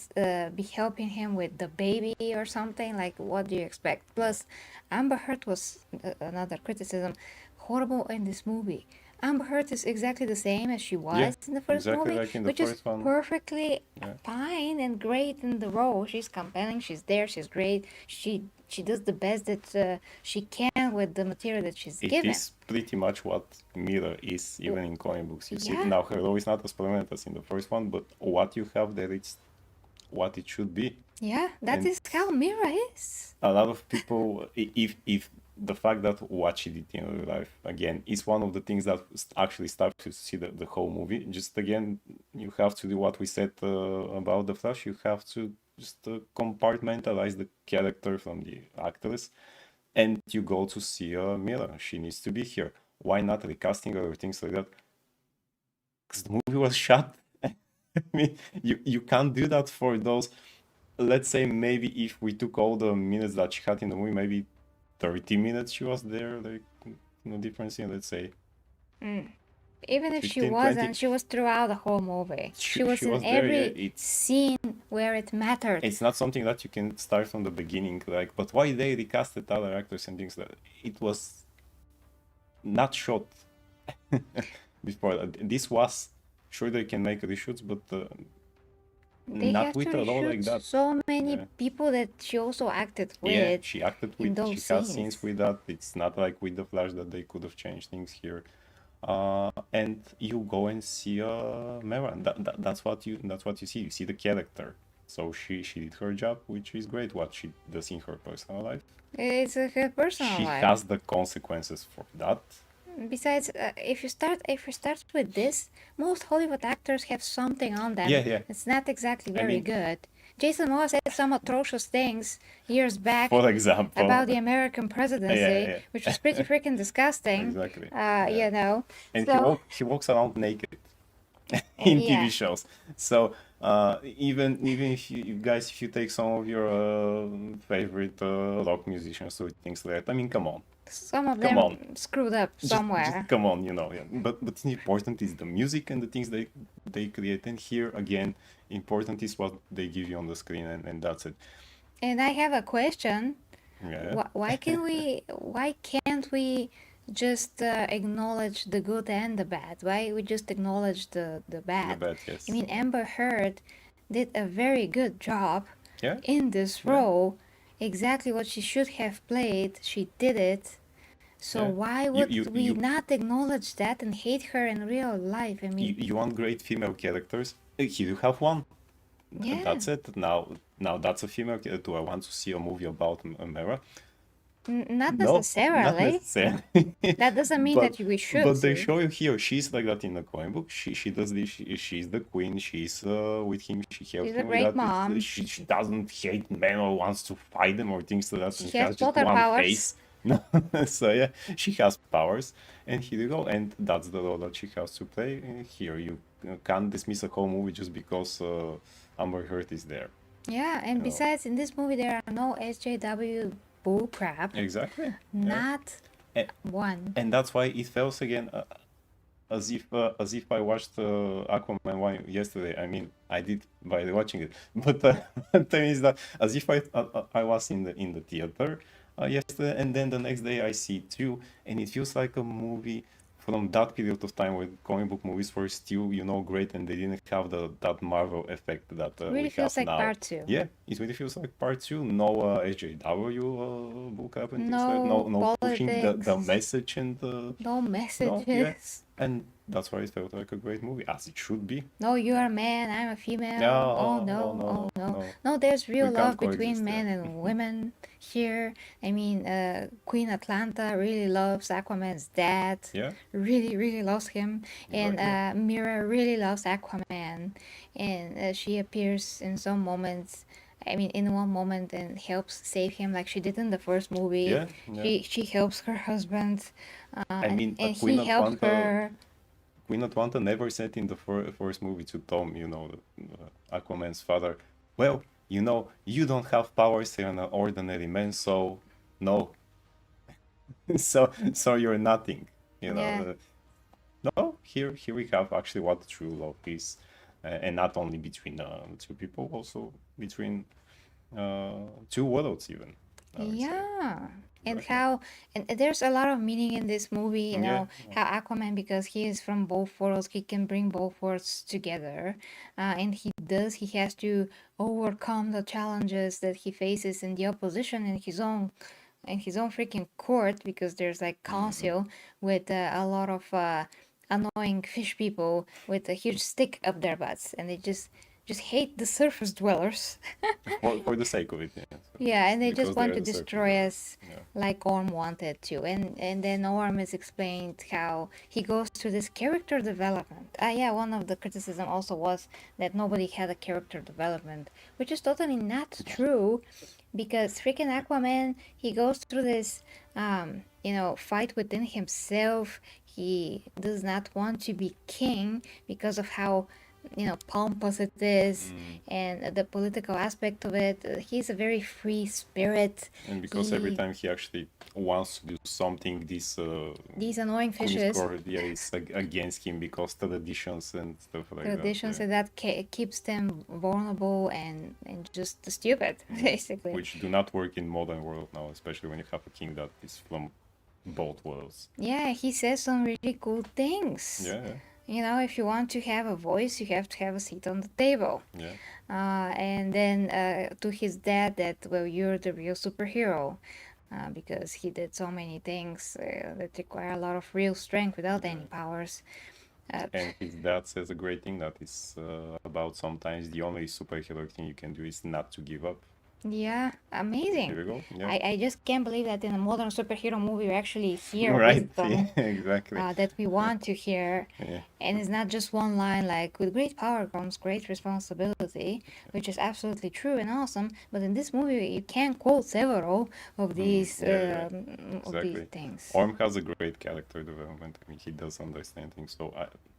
be helping him with the baby or something? Like, what do you expect? Plus, Amber Heard was another criticism, horrible in this movie. Amber Heard is exactly the same as she was Yeah, in the first exactly movie, like in the which is first one. perfectly Yeah. fine and great in the role. She's compelling. She's there. She's great. She does the best that she can with the material that she's It given. is pretty much what Mira is, even in comic books. You see, Yeah. now her role is not as prominent as in the first one, but what you have there, it's what it should be. Yeah, that And is how Mira is. a lot of people, if the fact that what she did in real life again is one of the things that actually starts to see the whole movie. Just again, you have to do what we said about the Flash. You have to just compartmentalize the character from the actress, and you go to see Mira. She needs to be here. Why not recasting her or things like that? Because the movie was shot. I mean, you can't do that for those. Let's say maybe if we took all the minutes that she had in the movie, maybe 30 minutes she was there, like no difference in, let's say. Even if she 15, 20. wasn't, she was throughout the whole movie. She was in was there, yeah, every scene where it mattered. It's not something that you can start from the beginning, like, but why they recasted other actors and things like that? It was not shot before that. This was, sure they can make reshoots, but They not have with to a role reshoot like that. so many Yeah. people that she also acted with. Yeah, she acted in with, those she has scenes. scenes with that. It's not like with the Flash that they could have changed things here. And you go and see Mera. That's what you see. You see the character. So she did her job, which is great. What she does in her personal life, It's her personal she life. has the consequences for that. Besides, if you start with this, most Hollywood actors have something on them. Yeah. It's not exactly very mean- good. Jason Momoa said some atrocious things years back For example, about the American presidency, Yeah. which was pretty freaking disgusting. Exactly. You know. And So he walks around naked in Yeah. TV shows. So even if you guys, if you take some of your favorite rock musicians or things like that, I mean, come on, Some of Come them on. screwed up somewhere. Just come on, yeah. But important is the music and the things they create. And here again, important is what they give you on the screen, and that's it. And I have a question. Yeah. Why can't we just acknowledge the good and the bad? Why we just acknowledge the The bad? bad, yes. I mean, Amber Heard did a very good job Yeah. in this Yeah. role. Exactly what she should have played. She did it. So Yeah. why would we not acknowledge that and hate her in real life? I mean, You want great female characters? Here you have one. yeah. That's it. Now that's a female character. Do I want to see a movie about Mera? Not No, necessarily. not necessarily. That doesn't mean But that we should but they see. show you here. She's like that in the comic book. She does this. She's the queen. She's with him. She helps She's a him with great that. mom. She doesn't hate men or wants to fight them or things like that. She She has has just water one powers. face. So yeah, she has powers, and here you go. And that's the role that she has to play. Here you can't dismiss a whole movie just because Amber Heard is there. Yeah, and You know. besides, in this movie there are no SJW bullcrap. Exactly. Yeah. Not one. And that's why it feels again as if I watched Aquaman 1 yesterday. I mean, I did by watching it, but the thing is that as if I was in the theater yesterday, and then the next day I see it too, and it feels like a movie from that period of time where comic book movies were still, great, and they didn't have that Marvel effect that Really we feels have like now. part two. Yeah, it really feels like part two. No SJW bullcrap and things like that. No No pushing the politics. message and No no, messages. yeah. And that's why it felt like a great movie, as it should be. No, you're a man, I'm a female. No, Oh no, oh no. No, there's real We love can't between coexist men there. and women here. I mean, Queen Atlanta really loves Aquaman's dad. Yeah, Really, really loves him. And exactly. Mira really loves Aquaman. And she appears in some moments. I mean, in one moment and helps save him, like she did in the first movie. Yeah, yeah. She helps her husband, I mean, and Queen he helps Atlanta, her. Queen Atlanta never said in the first movie to Tom, Aquaman's father, well, you don't have powers, you're an ordinary man, so no. so you're nothing, Yeah. No, here we have actually what true love is, and not only between two people, also between two worlds even. I would say. Yeah. And Exactly. how, and there's a lot of meaning in this movie, you Yeah, know, how Aquaman, because he is from both worlds, he can bring both worlds together. And he has to overcome the challenges that he faces in the opposition in his own freaking court, because there's like council with a lot of annoying fish people with a huge stick up their butts, and they just hate the surface dwellers. for the sake of it. Yeah, so Yeah, and they because just want they're to the surface destroy dwellers. us Yeah. like Orm wanted to. And then Orm is explained how he goes through this character development. Yeah, one of the criticism also was that nobody had a character development, which is totally not true, because freaking Aquaman, he goes through this fight within himself. He does not want to be king because of how pompous it is, and the political aspect of it. He's a very free spirit. And because every He, time he actually wants to do something, these these annoying Queen's fishes, Court, yeah, is against him because traditions and stuff like traditions, that. and that keeps them vulnerable and just stupid, basically. Which do not work in modern world now, especially when you have a king that is from both worlds. Yeah, he says some really cool things. Yeah, You know, if you want to have a voice, you have to have a seat on the table. yeah. And then to his dad, that, well, you're the real superhero, because he did so many things that require a lot of real strength without any powers. And his dad says a great thing that is about sometimes the only superhero thing you can do is not to give up. Yeah, amazing. Here we go. Yeah. I just can't believe that in a modern superhero movie we actually hear Right. wisdom Yeah, exactly. that we want to hear. Yeah. And it's not just one line like, with great power comes great responsibility, which is absolutely true and awesome. But in this movie, you can quote several of these Yeah, of these exactly. things. Orm has a great character development. I mean, he does understand things. So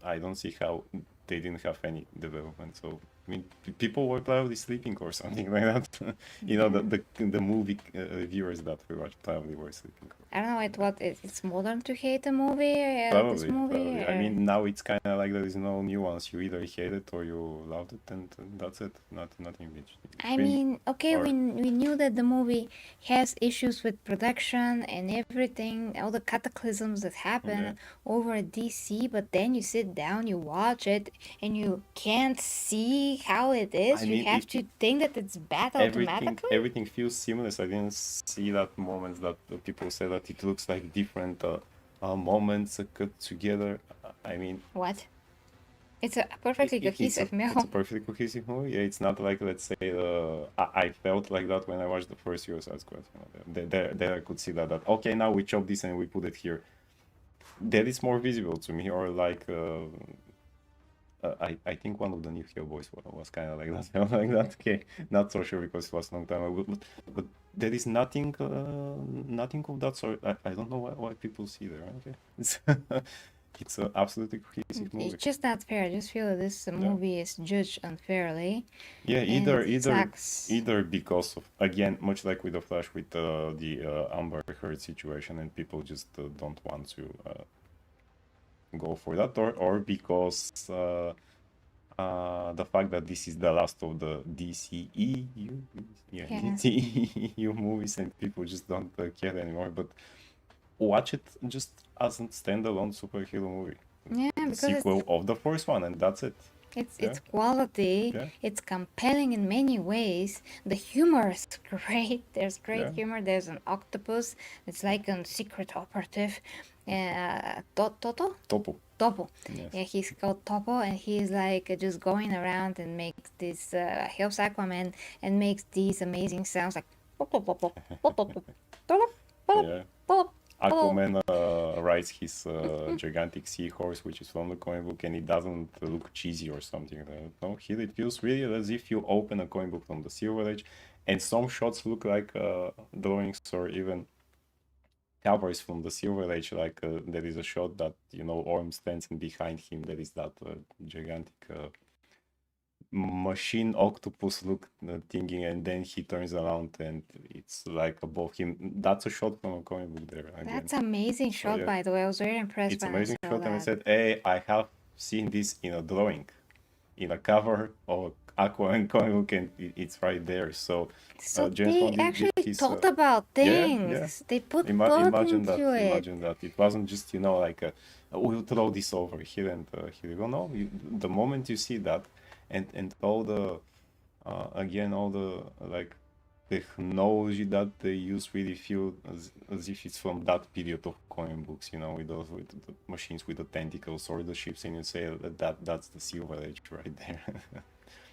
I don't see how they didn't have any development. So I mean, people were probably sleeping or something like that. You know, the movie viewers that we watched probably were sleeping. I don't know it's modern to hate a movie, this Probably, movie. probably. I mean, now it's kind of like there is no nuance. You either hate it or you loved it, and that's it. Nothing I between. mean, okay, Or we knew that the movie has issues with production and everything, all the cataclysms that happen yeah. over at DC, but then you sit down, you watch it, and you can't see how it is. I You mean, have to think that it's bad automatically. everything feels seamless. I didn't see that moments that people say that it looks like different moments cut together. I mean, What? It's a perfectly cohesive it's a film. perfectly cohesive movie. Yeah, it's not like, let's say, I felt like that when I watched the first Suicide Squad. You know, there I could see that okay, now we chop this and we put it here. That is more visible to me, or like I think one of the new Hellboys was kind of like that. Like that. Okay, not so sure because it was a long time ago. But there is nothing of that sort. I don't know why people see there. Okay, it's an absolutely cohesive movie. It's just not fair. I just feel that this movie is judged unfairly. Yeah, It sucks. either because of, again, much like with the Flash, with the Amber Heard situation, and people just don't want to go for that, or because the fact that this is the last of the DCEU, Yeah. DCEU movies, and people just don't care anymore. But watch it just as a standalone superhero movie. Yeah, because Sequel of the first one, and that's it. it's quality. Yeah. It's compelling in many ways. The humor is great. There's great humor. There's an octopus. It's like a secret operative. Toto? Topo. Yes. Yeah, he's called Topo, and he's like just going around and makes this helps Aquaman and makes these amazing sounds like Yeah. Aquaman rides his gigantic seahorse, which is from the comic book, and it doesn't look cheesy or something. No, here it feels really as if you open a comic book from the Silver Age, and some shots look like drawings or even covers from the Silver Age. Like there is a shot that, you know, Orm stands, and behind him there is that gigantic machine octopus look thingy, and then he turns around and it's like above him. That's a shot from a comic book there again. That's amazing shot, by the way. I was very impressed. It's when amazing I saw shot, that. and I said, hey, I have seen this in a drawing, in a cover of Aquaman comic book, and it's right there. So James they Bond actually did his, thought about things. Yeah. They put imagine that. into it. Imagine that. It wasn't just, you know, like we'll throw this over here and here you go. No, the moment you see that, and all the again, all the like technology that they use really feel as if it's from that period of comic books, you know, with those, with the machines with the tentacles or the ships, and you say that's the Silver Age right there.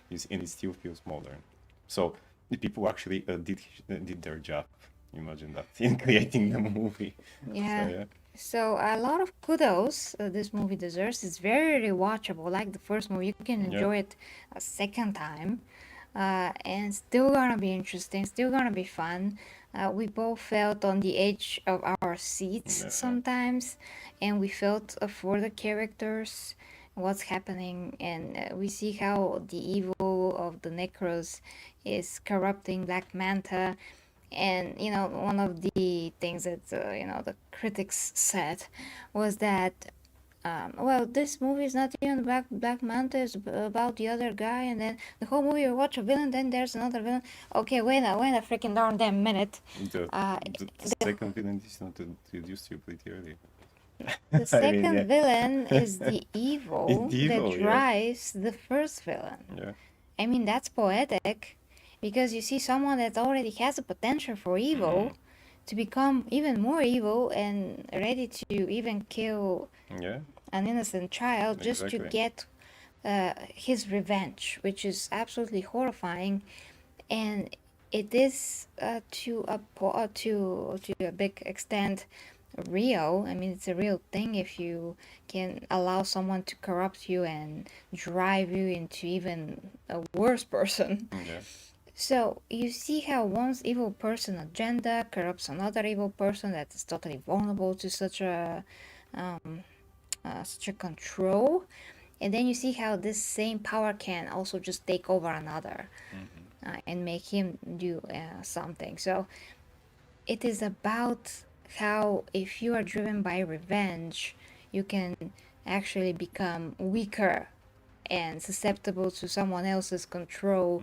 And it still feels modern. So the people actually did their job. Imagine that, in creating the movie. Yeah. So a lot of kudos this movie deserves. It's very rewatchable, like the first movie. You can enjoy it a second time, and still gonna be interesting. Still gonna be fun. We both felt on the edge of our seats sometimes, and we felt for the characters, what's happening, and we see how the evil of the Necros is corrupting Black Manta. And you know, one of the things that you know, the critics said was that well, this movie is not even Black Manta, it's about the other guy, and then the whole movie you watch a villain, then there's another villain. Okay, wait a freaking darn damn minute. The second villain is not introduced to you pretty early. The second villain is the evil that drives the first villain. Yeah. I mean, that's poetic. Because you see someone that already has the potential for evil to become even more evil and ready to even kill an innocent child just to get his revenge, which is absolutely horrifying. And it is to a big extent real. I mean, it's a real thing if you can allow someone to corrupt you and drive you into even a worse person. So you see how one's evil person agenda corrupts another evil person that is totally vulnerable to such a control, And then you see how this same power can also just take over another and make him do something. So it is about how if you are driven by revenge, you can actually become weaker and susceptible to someone else's control,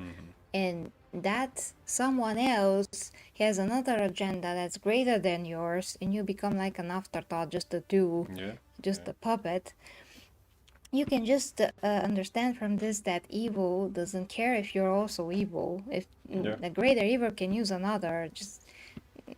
and that someone else has another agenda that's greater than yours, and you become like an afterthought, just a tool, just a puppet. You can just understand from this that evil doesn't care if you're also evil. If the greater evil can use another, just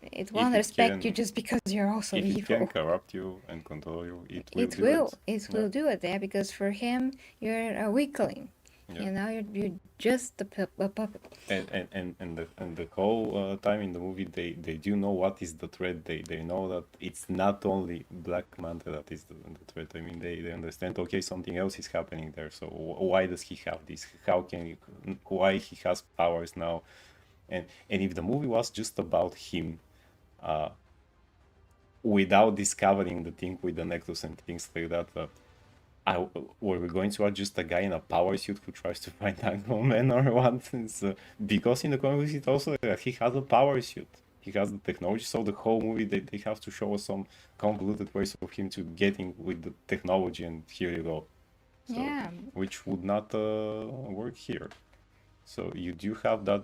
it won't respect you just because you're also evil. If it can corrupt you and control you, it will It do will. it. It will do it there because for him, you're a weakling. You know, you're just a puppet. And the whole time in the movie, they do know what is the threat. They know that it's not only Black Manta that is the threat. I mean, they understand. Okay, something else is happening there. So why does he have this? How can he? Why he has powers now? And if the movie was just about him, without discovering the thing with the necklace and things like that. Were we going to watch just a guy in a power suit who tries to find Aquaman or what? Because in the comics it also he has a power suit. He has the technology, so the whole movie they have to show us some convoluted ways of him to getting with the technology, and here you go. So, yeah. Which would not work here. So you do have that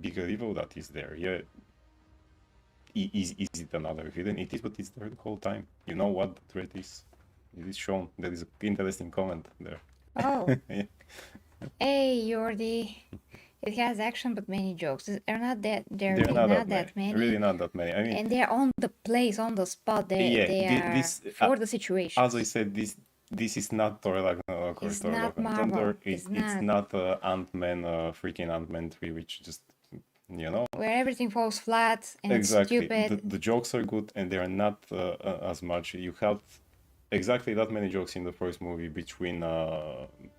bigger evil that is there. Yeah. Is it another villain? It is, but it's there the whole time. You know what the threat is. It is shown. There is an interesting comment there. Oh. Yeah. Hey, Jordi. It has action but many jokes. They're not that. They're really not that many. Really not that many. I mean, and they're on the place, on the spot. They are for the situation. As I said, this is not Thor Ragnarok or Thor Love and Thunder. It's not Ant-Man, freaking Ant-Man 3, which just, you know, where everything falls flat and exactly. It's stupid. The jokes are good and they are not as much. You have exactly that many jokes in the first movie between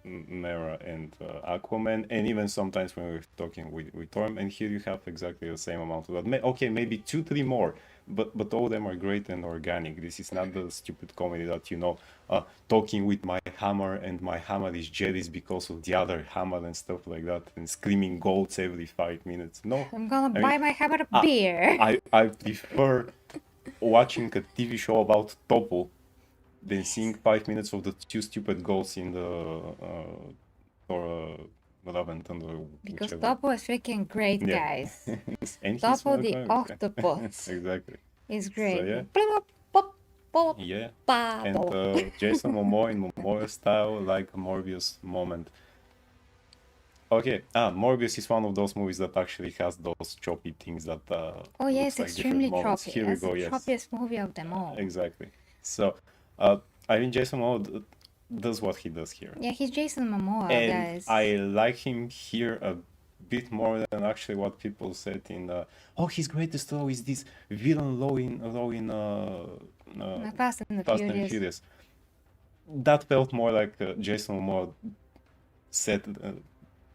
Mera and Aquaman, and even sometimes when we're talking with Thor, and here you have exactly the same amount of that. Okay, maybe 2-3 more, but all of them are great and organic. This is not the stupid comedy that, you know, talking with my hammer and my hammer is jealous because of the other hammer and stuff like that, and screaming goats every 5 minutes. No, I'm gonna buy my hammer a beer. I prefer watching a TV show about Topo than seeing 5 minutes of the two stupid goals in the or Love and Thunder. Because Topo is freaking great, guys. And Topo the octopus. Exactly. Is great. So, yeah. Yeah. And Jason Momoa in Momoa style, like Morbius moment. Okay, Morbius is one of those movies that actually has those choppy things that oh yes, like extremely choppy. Here we go, the choppiest movie of them all. Exactly. So, I mean, Jason Momoa does what he does here. Yeah, he's Jason Momoa, and guys. I like him here a bit more than actually what people said in his greatest role is this villain role in Fast and Furious. That felt more like Jason Momoa said,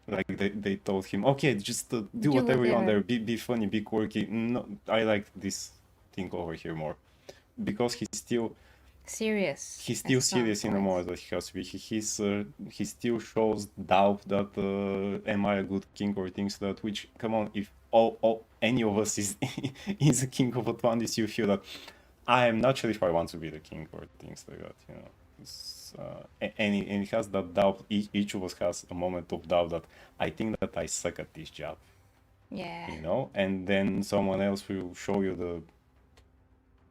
like they told him, okay, just do whatever you want there, be funny, be quirky. No, I like this thing over here more, because he's still serious. He's still serious in the moment that he has to be. He still shows doubt that am I a good king or things like that. Which, come on, if any of us is a king of Atlantis, you feel that I am not sure if I want to be the king or things like that. You know, and he has that doubt. Each of us has a moment of doubt that I think that I suck at this job. Yeah. You know, and then someone else will show you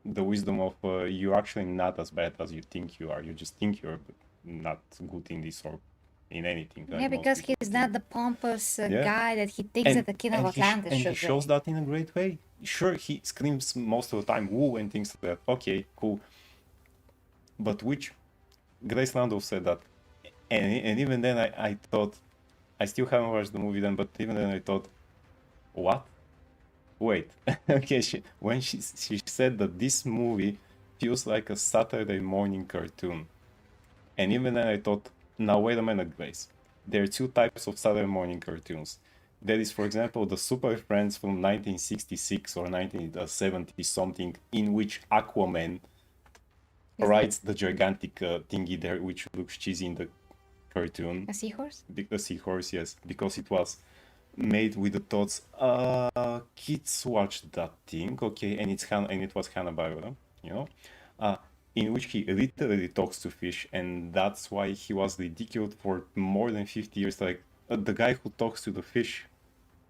the wisdom of you're actually not as bad as you think you are. You just think you're not good in this or in anything. Yeah, because he's not the pompous guy that he thinks that the king of Atlantis should be. And he shows that in a great way. Sure, he screams most of the time woo and things like that. Okay, cool. But which Grace Lando said that, and even then I thought, I still haven't watched the movie then, but even then I thought, what? Wait, okay, when she said that this movie feels like a Saturday morning cartoon, and even then I thought, now wait a minute, Grace. There are two types of Saturday morning cartoons. There is, for example, the Super Friends from 1966 or 1970 something, in which Aquaman Is that rides the gigantic thingy there, which looks cheesy in the cartoon. a seahorse? The seahorse, yes, because it was made with the thoughts, kids watch that thing, okay, and it was kind of violent, you know, in which he literally talks to fish, and that's why he was ridiculed for more than 50 years. Like the guy who talks to the fish,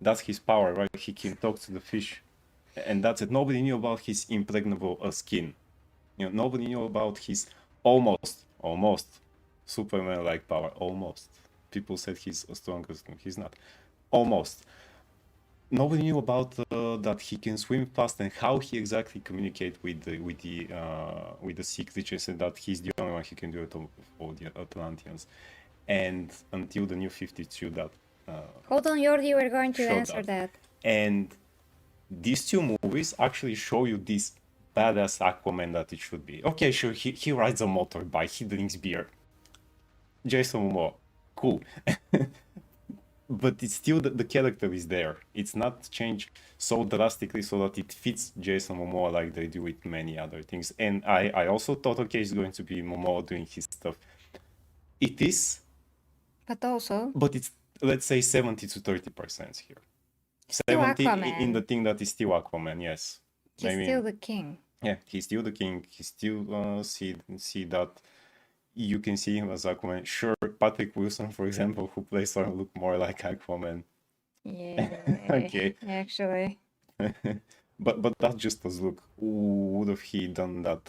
that's his power, right? He can talk to the fish, and that's it. Nobody knew about his impregnable skin. You know, nobody knew about his almost Superman-like power. Almost. People said he's stronger. He's not. Almost. Nobody knew about that he can swim fast and how he exactly communicate with the sea creatures, and that he's the only one who can do it of all the Atlanteans. And until the New 52, that Hold on, Jordi, we're going to showed answer that. And these two movies actually show you this badass Aquaman that it should be. Okay, sure, he rides a motorbike, he drinks beer. Jason Momoa, cool. But it's still the character is there. It's not changed so drastically so that it fits Jason Momoa like they do with many other things. And I also thought, okay, it's going to be Momoa doing his stuff. It is, But also, but it's, let's say, 70 to 30% here. still 70 in Aquaman. the thing that is still Aquaman, yes. He's I mean, still the king. yeah, he's still the king. He still see that you can see him as Aquaman. Sure, Patrick Wilson, for example, who plays Thor, look more like Aquaman. Yeah, Okay. actually. But that's just as look. Would have he done that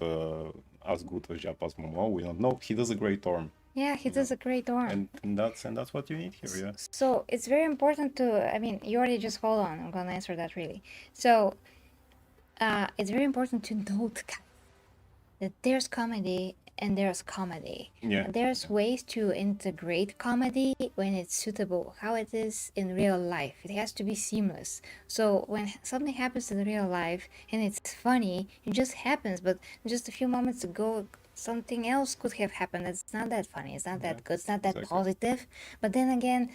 as good a job as Momo? We don't know. He does a great Thor. Yeah, he does a great arm. And that's what you need here, yeah. So it's very important to, I mean, you already just hold on. I'm gonna answer that really. So it's very important to note that there's comedy and there's comedy. Yeah. There's ways to integrate comedy when it's suitable, how it is in real life. It has to be seamless. So when something happens in real life and it's funny, it just happens, but just a few moments ago, something else could have happened that's not that funny, it's not that good, it's not that exactly. positive. But then again,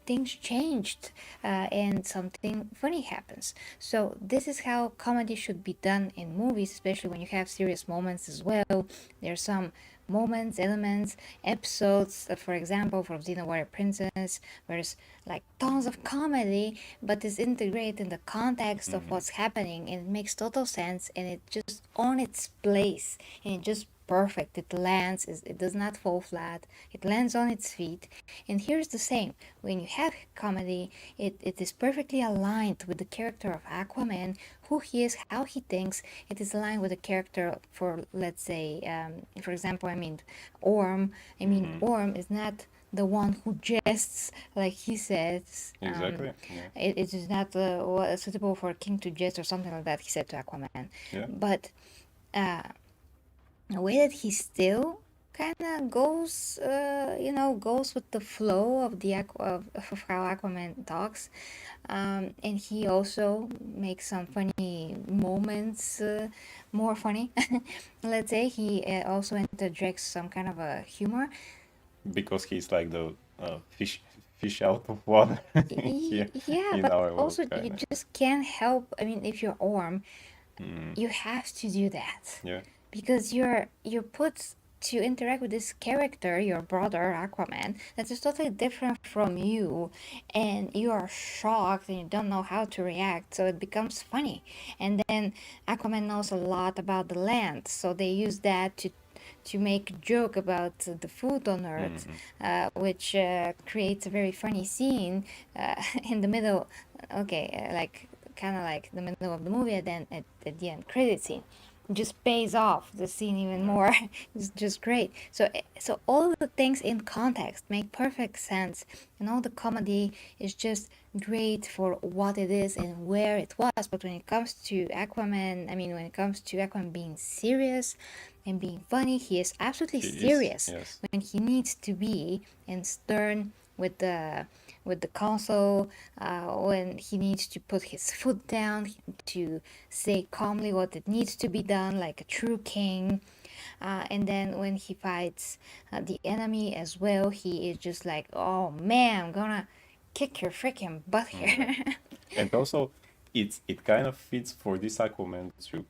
things changed and something funny happens. So this is how comedy should be done in movies, especially when you have serious moments as well. There's some moments, elements, episodes, for example, from Xena Warrior Princess, where there's like tons of comedy, but it's integrated in the context of what's happening, and it makes total sense, and it just on its place, and it just perfect. It lands, it does not fall flat, it lands on its feet. And here's the same, when you have comedy, it is perfectly aligned with the character of Aquaman, who he is, how he thinks. It is aligned with the character for, let's say, for example, I mean, Orm. I mean, Orm is not the one who jests like he says. Exactly. It is not suitable for a king to jest or something like that, he said to Aquaman. Yeah. But the way that he still kind of goes, goes with the flow of of how Aquaman talks, and he also makes some funny moments more funny. Let's say he also interjects some kind of a humor. Because he's like the fish out of water here Yeah, in but our world, also you kinda. just can't help. I mean, if you're Orm, you have to do that. Yeah. Because you're put to interact with this character, your brother Aquaman, that is totally different from you, and you are shocked and you don't know how to react, so it becomes funny. And then Aquaman knows a lot about the land, so they use that to make a joke about the food on Earth, which creates a very funny scene in the middle. Okay, like kind of like the middle of the movie, and then at the end credit scene just pays off the scene even more. It's just great. So all the things in context make perfect sense, and all the comedy is just great for what it is and where it was. But when it comes to Aquaman, I mean, when it comes to Aquaman being serious and being funny, he is absolutely serious Yes. when he needs to be, and stern with the council, when he needs to put his foot down, to say calmly what it needs to be done like a true king. And then when he fights the enemy as well, he is just like, oh man, I'm gonna kick your freaking butt here. And also, it kind of fits for this Aquaman to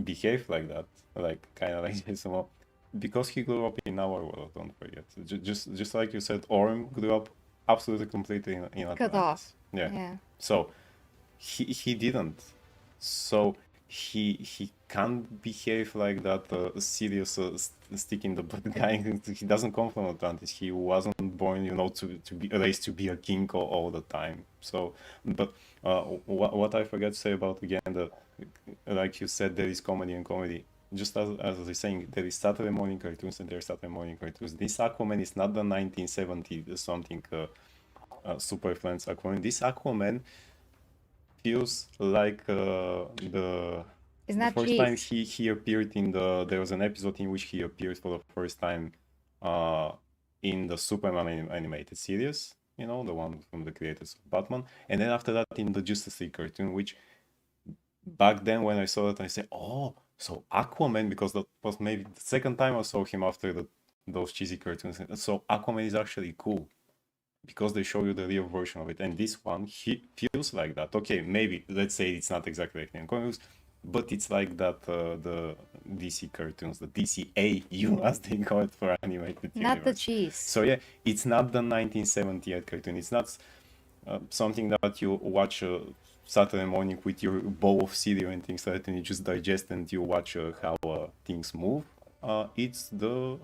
behave like that, like kind of like Jason Momoa, because he grew up in our world. Don't forget, just like you said, Orm grew up absolutely completely in Cut off. Atlantis. Yeah. Yeah. So he didn't. So he can't behave like that serious stick in the butt guy. He doesn't come from Atlantis. He wasn't born, to be raised to be a king all the time. So, but what I forgot to say about, again, like you said, there is comedy and comedy. Just as I was saying, there is Saturday morning cartoons and there are Saturday morning cartoons. This Aquaman is not the 1970 something super friends Aquaman. This Aquaman feels like It's the not first time cheese. he appeared there was an episode in which he appeared for the first time in the Superman animated series, the one from the creators of Batman, and then after that in the Justice League cartoon, which back then when I saw it, I said, oh, so Aquaman, because that was maybe the second time I saw him after those cheesy cartoons. So Aquaman is actually cool because they show you the real version of it. And this one, he feels like that. Okay, maybe, let's say it's not exactly like in comics, but it's like that, the DC cartoons, the DCAU, as they call it for animated Not the universe. cheese. So yeah, it's not the 1978 cartoon. It's not something that you watch Saturday morning with your bowl of cereal and things like that, and you just digest and you watch how things move. It's the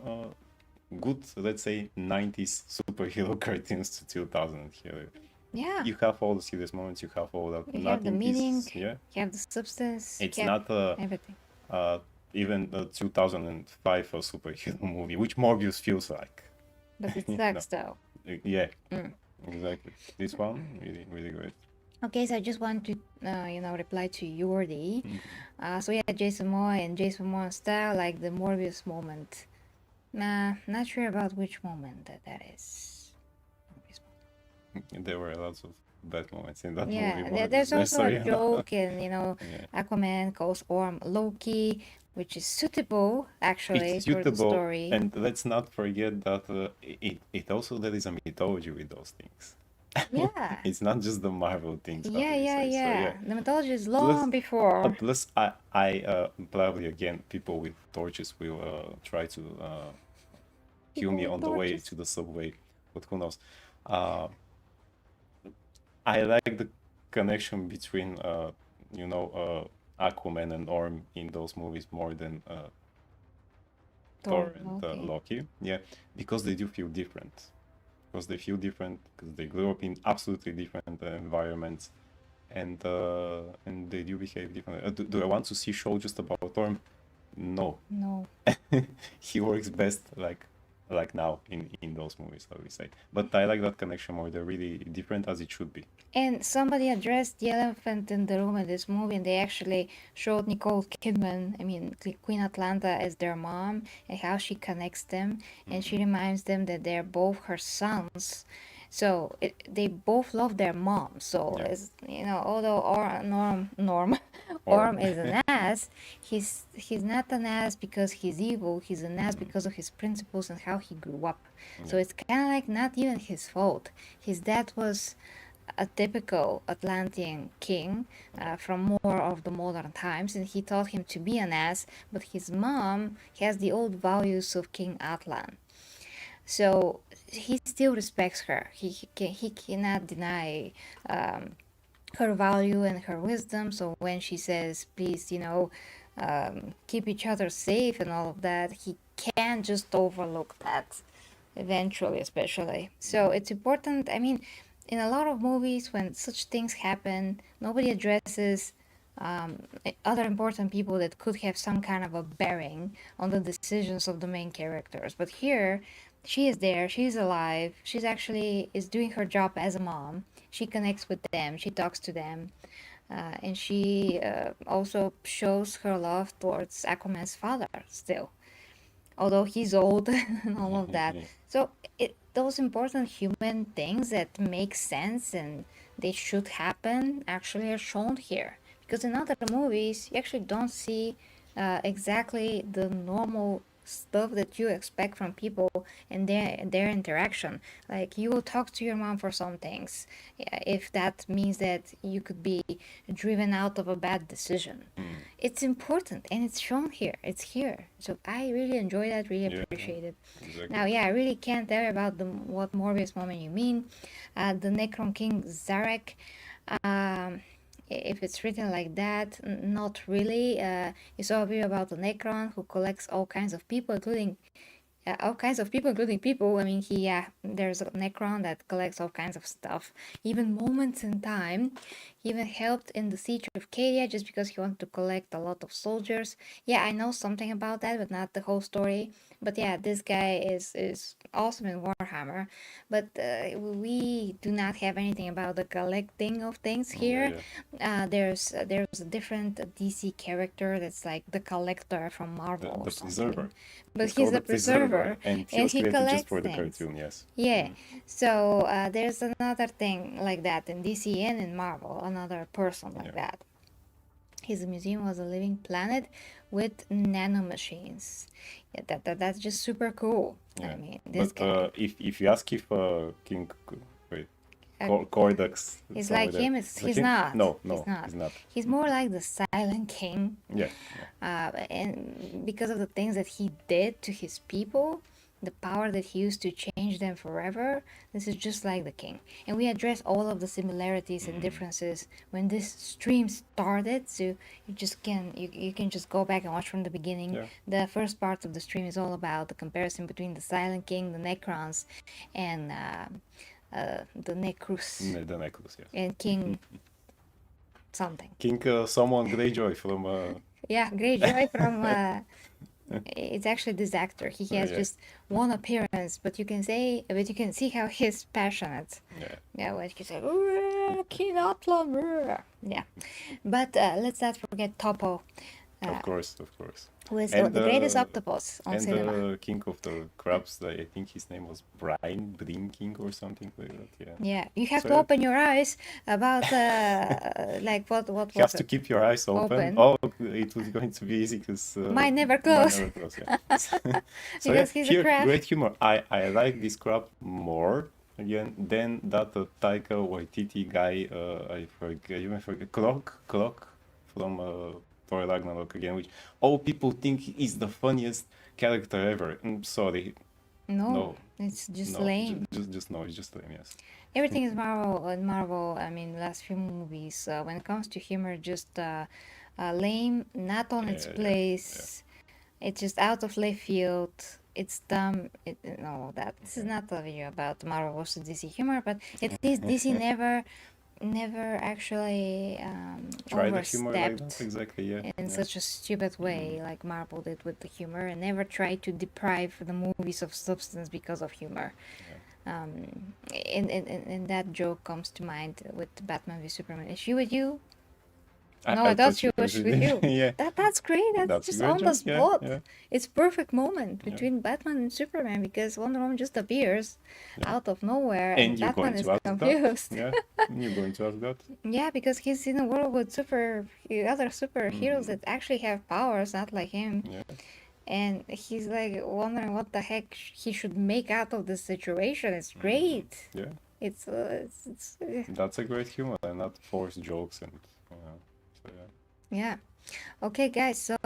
good, let's say, 90s superhero cartoons to 2000 here. Yeah. You have all the serious moments, you have all that. You have the meaning, yeah. you have the substance, It's you have not everything. even a 2005 superhero movie, which Morbius feels like. But it sucks though. Yeah, exactly. This one, really, really great. Okay, so I just want to, reply to Yordi. So yeah, Jason Momoa and Jason Momoa style, like the Morbius moment. Nah, not sure about which moment that is. There were lots of bad moments in that Yeah, movie. there's also a Yeah. joke, and Aquaman calls Orm Loki, which is suitable actually It's for the suitable, story. and let's not forget that it also, there is a mythology with those things. Yeah. It's not just the Marvel things. Yeah. So, The mythology is long before. Plus, I probably, again, people with torches will try to kill me on the way to the subway, but who knows? I like the connection between Aquaman and Orm in those movies more than Thor and Loki. Yeah, because they do feel different. Because they grew up in absolutely different environments, and they do behave differently. Do I want to see show just about Orm? No. He works best like now in those movies, I would say. But I like that connection more. They're really different, as it should be. And somebody addressed the elephant in the room in this movie, and they actually showed Nicole Kidman, Queen Atlanta, as their mom, and how she connects them, and she reminds them that they're both her sons. So they both love their mom. So although Orm is an ass, he's not an ass because he's evil. He's an ass because of his principles and how he grew up. So it's kind of like not even his fault. His dad was a typical Atlantean king from more of the modern times, and he taught him to be an ass, but his mom has the old values of King Atlan. So he still respects her. He cannot deny her value and her wisdom. So when she says, please, keep each other safe and all of that, he can't just overlook that eventually, especially. So it's important. In a lot of movies, when such things happen, nobody addresses other important people that could have some kind of a bearing on the decisions of the main characters. But here, she is there, she's alive, she's actually is doing her job as a mom. She connects with them, she talks to them, and she also shows her love towards Aquaman's father still, although he's old and all of that. So those important human things that make sense and they should happen actually are shown here. Because in other movies, you actually don't see exactly the normal stuff that you expect from people and their interaction. Like you will talk to your mom for some things, if that means that you could be driven out of a bad decision. It's important and it's shown here. It's here. So I really enjoy that, really Yeah, appreciate it. exactly. Now, yeah, I really can't tell you about what Morbius moment you mean. The Necron King Zarek. If it's written like that, not really. You saw a video about the Necron who collects all kinds of people, including people. I mean, there's a Necron that collects all kinds of stuff, even moments in time. He even helped in the siege of Cadia just because he wanted to collect a lot of soldiers. Yeah, I know something about that, but not the whole story. But yeah, this guy is awesome in Warhammer. But we do not have anything about the collecting of things here. There's a different DC character that's like the collector from Marvel or The something. preserver. But he's a preserver, and and was he created collects just for the things. cartoon. Yes. Yeah. So there's another thing like that in DC and in Marvel, another person like that. His museum was a living planet with nanomachines. Yeah, that's just super cool. Yeah. I mean, this But guy. if you ask if King Cordax He's like him. He's not. No, he's not. He's more like the Silent King. Yeah. And because of the things that he did to his people, the power that he used to change them forever, this is just like the king. And we address all of the similarities and differences when this stream started, so you can just go back and watch from the beginning. Yeah. The first part of the stream is all about the comparison between the Silent King, the Necrons, and the Necrus. The Necrus, yes. And King something. King someone Greyjoy from yeah, Greyjoy from it's actually this actor. He has just one appearance, but you can see how he's passionate. Yeah, when he said, King Atlan. Yeah. But let's not forget Topo. Of course. Who is the greatest octopus on cinema. And the king of the crabs, I think his name was Bryn King or something like that. Yeah, you have to open your eyes about like what you have to keep your eyes open. Oh, it was going to be easy because mine never close. So because he's a crab. Great humor. I like this crab more again than that Taika Waititi guy. I forget Clock from Thor Ragnarok again, which all people think is the funniest character ever. I'm sorry. No, it's just lame. It's just lame, yes. Everything is Marvel. I mean, last few movies, when it comes to humor, just lame, not on its place. It's just out of left field. It's dumb. This is not a video about Marvel versus DC humor, but at least DC never actually overstepped in such a stupid way like Marvel did with the humor, and never tried to deprive the movies of substance because of humor. And that joke comes to mind with Batman v Superman. Is she with you? No, I thought she was with you. Yeah. That's great. That's just on the spot. Yeah. It's perfect moment between Batman and Superman, because Wonder Woman just appears out of nowhere and Batman is confused. Yeah, you're going to ask that? Yeah, because he's in a world with other superheroes that actually have powers, not like him. Yeah. And he's like wondering what the heck he should make out of this situation. It's great. Yeah. It's That's a great humor and not forced jokes and. Yeah. Okay, guys. So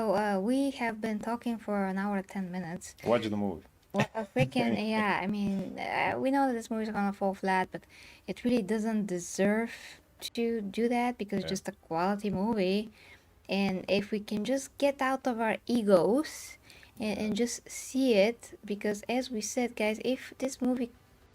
we have been talking for an hour and 10 minutes. Watch the movie. What a freaking yeah! I mean, we know that this movie is gonna fall flat, but it really doesn't deserve to do that because it's just a quality movie. And if we can just get out of our egos and just see it, because as we said, guys, if this movie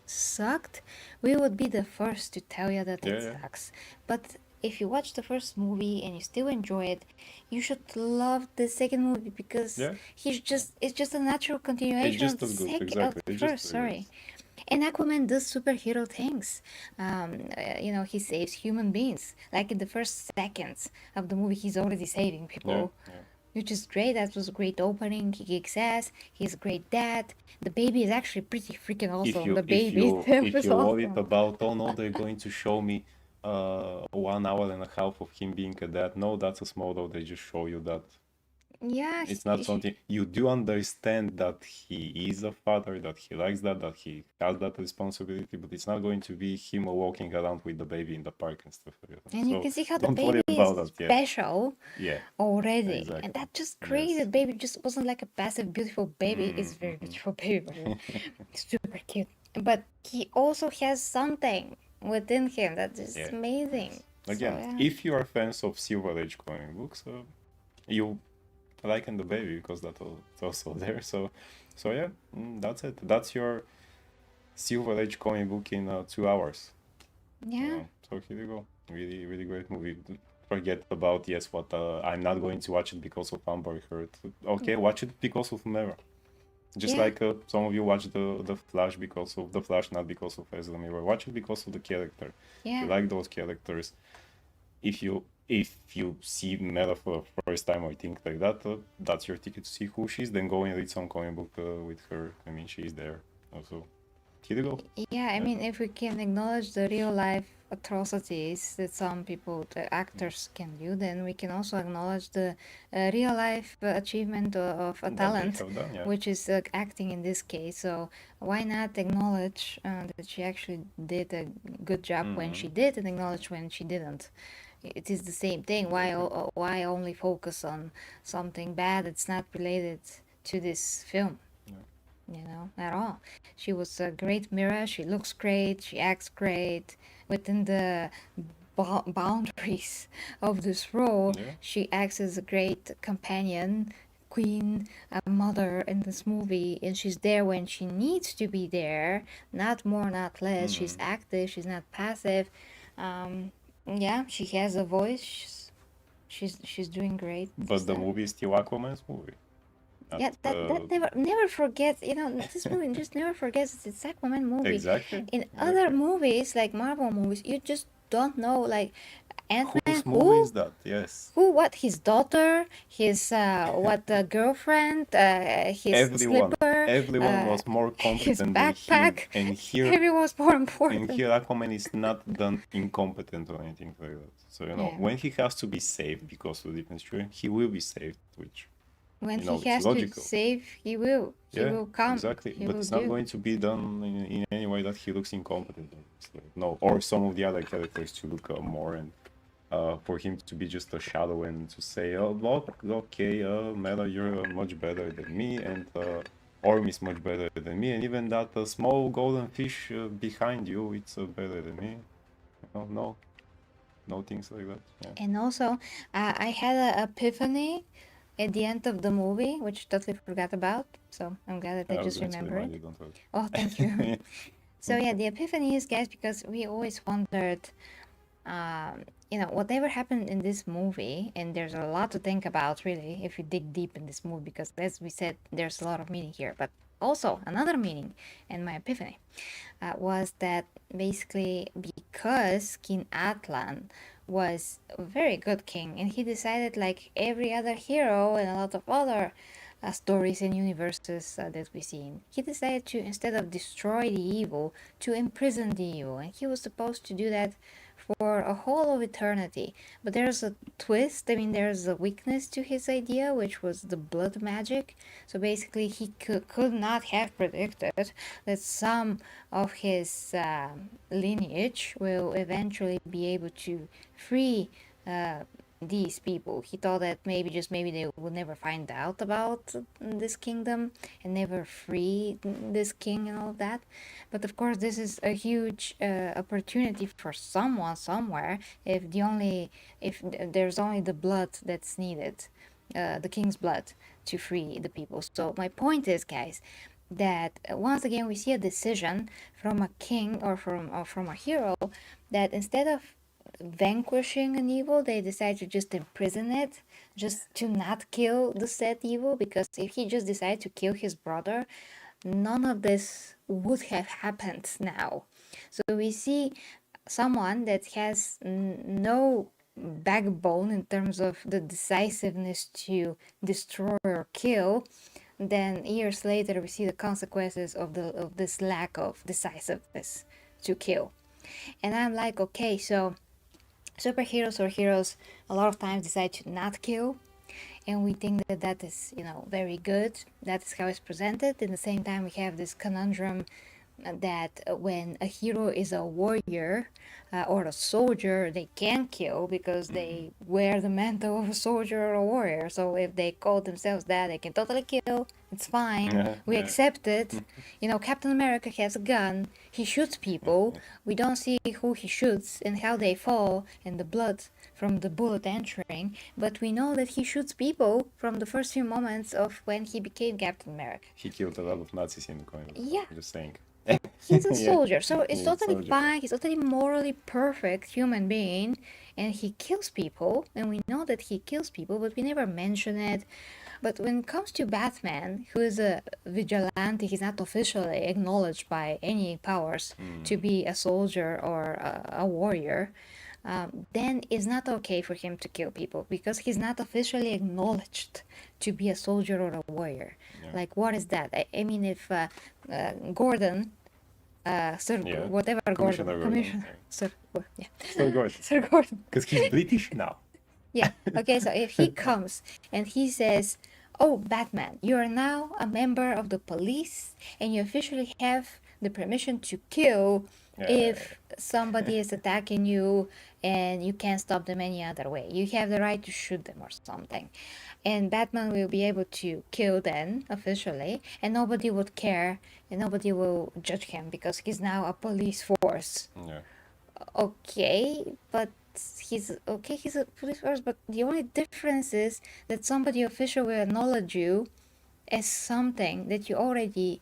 sucked, we would be the first to tell you that it sucks. But if you watch the first movie and you still enjoy it, you should love the second movie because it's just a natural continuation of the first. And Aquaman does superhero things. He saves human beings. Like in the first seconds of the movie, he's already saving people. Which is great. That was a great opening. He kicks ass. He's a great dad. The baby is actually pretty freaking awesome. If you're worried about, oh no, they're going to show me 1 hour and a half of him being a dad. No, that's a small though. They just show you that Yeah, It's not something you do understand that he is a father, that he likes that he has that responsibility, but it's not going to be him walking around with the baby in the park and stuff like that. and you So can see how the don't worry baby about is that. Yeah, special yeah, already, and exactly. that just Yes. created baby just wasn't like a passive beautiful baby. It's a very Mm-hmm. beautiful baby, by the way. Super cute, but he also has something within him that is Yeah. amazing. Yes. So Again, yeah. if you are fans of Silver Age comic books, you liking the baby because that's also there. So yeah, that's it. That's your Silver Age comic book in 2 hours. Yeah. So here you go. Really, really great movie. Forget about yes, what I'm not going to watch it because of Amber Heard. Okay, watch it because of Mera. Just Yeah. like some of you watch the Flash because of the Flash, not because of Ezra Miller. Watch it because of the character. If you Yeah. like those characters, if you see Mera for the first time or think like that, that's your ticket to see who she is. Then go and read some comic book with her. I mean, she's there. Also, here you go. Yeah, I Yeah. mean, if we can acknowledge the real life atrocities that some people, the actors, can do, then we can also acknowledge the real life achievement of a That they talent, have done, yeah. which is acting in this case. So why not acknowledge that she actually did a good job when she did, and acknowledge when she didn't? It is the same thing. Why only focus on something bad that's not related to this film? At all. She was a great mirror. She looks great. She acts great within the boundaries of this role. Yeah. She acts as a great companion, queen, a mother in this movie, and she's there when she needs to be there, not more, not less. She's active. She's not passive. Yeah, she has a voice. She's doing great But the stuff. movie is still Aquaman's movie. Yeah, that never forgets. This movie just never forgets it's Aquaman movie. Exactly. In other movies, like Marvel movies, you just don't know, like Ant-Man, Whose movie is who, that? Yes. what his daughter, his what girlfriend, his Everyone. slipper, Everyone was more his competent than him. backpack. And here Everyone's more and important. here Aquaman is not done incompetent or anything like that. So Yeah. when he has to be saved because of the different situation, he will be saved, which When he it's has logical. to save, he will. He Yeah, will come. exactly. He But will it's not do. going to be done in any way that he looks incompetent. It's like, no, or some of the other characters to look more and for him to be just a shadow and to say, oh, well, okay, Mela, you're much better than me, and Orm is much better than me, and even that small golden fish behind you, it's better than me. No things like that. Yeah. And also, I had an epiphany at the end of the movie, which I totally forgot about. So I'm glad that I I was just going to remember remind it. you, don't worry. Oh, thank you. So yeah, the epiphany is, guys, because we always wondered, whatever happened in this movie, and there's a lot to think about, really, if you dig deep in this movie, because as we said, there's a lot of meaning here. But also another meaning, and my epiphany, was that basically because King Atlan was a very good king, and he decided, like every other hero and a lot of other stories and universes that we see in, he decided to, instead of destroy the evil, to imprison the evil, and he was supposed to do that for a whole of eternity. But there's a twist. I mean, there's a weakness to his idea, which was the blood magic. So basically, he could not have predicted that some of his lineage will eventually be able to free these people. He thought that maybe they would never find out about this kingdom and never free this king and all of that. But of course, this is a huge opportunity for someone somewhere. If there's only the blood that's needed, the king's blood, to free the people. So my point is, guys, that once again we see a decision from a king or from a hero, that instead of vanquishing an evil, they decide to just imprison it, just to not kill the said evil, because if he just decided to kill his brother, none of this would have happened now. So we see someone that has no backbone in terms of the decisiveness to destroy or kill. Then years later we see the consequences of this lack of decisiveness to kill. And I'm like, okay, so superheroes or heroes a lot of times decide to not kill, and we think that that is, very good. That is how it's presented. In the same time, we have this conundrum that when a hero is a warrior or a soldier, they can kill because they wear the mantle of a soldier or a warrior. So if they call themselves that, they can totally kill. It's fine. Yeah, We yeah. accept it. Captain America has a gun. He shoots people. We don't see who he shoots and how they fall and the blood from the bullet entering, but we know that he shoots people from the first few moments of when he became Captain America. He killed a lot of Nazis in the comic. Yeah. Just saying. He's a Yeah. soldier, so it's He's a totally soldier. fine. He's totally morally perfect human being, and he kills people, and we know that he kills people, but we never mention it. But when it comes to Batman, who is a vigilante, he's not officially acknowledged by any powers to be a soldier or a warrior. Then it's not okay for him to kill people because he's not officially acknowledged to be a soldier or a warrior. Yeah. Like, what is that? I mean, if Gordon, Sir, Yeah. whatever Commissioner Gordon, Gordon, Commissioner, yeah. Sir, yeah, So good. Sir Gordon. Because he's British now. Yeah. Okay. So if he comes and he says, "Oh, Batman, you are now a member of the police, and you officially have the permission to kill if somebody is attacking you, and you can't stop them any other way. You have the right to shoot them or something." And Batman will be able to kill then officially, and nobody would care, and nobody will judge him because he's now a police force. Yeah. Okay, but he's a police force, but the only difference is that somebody official will acknowledge you as something that you already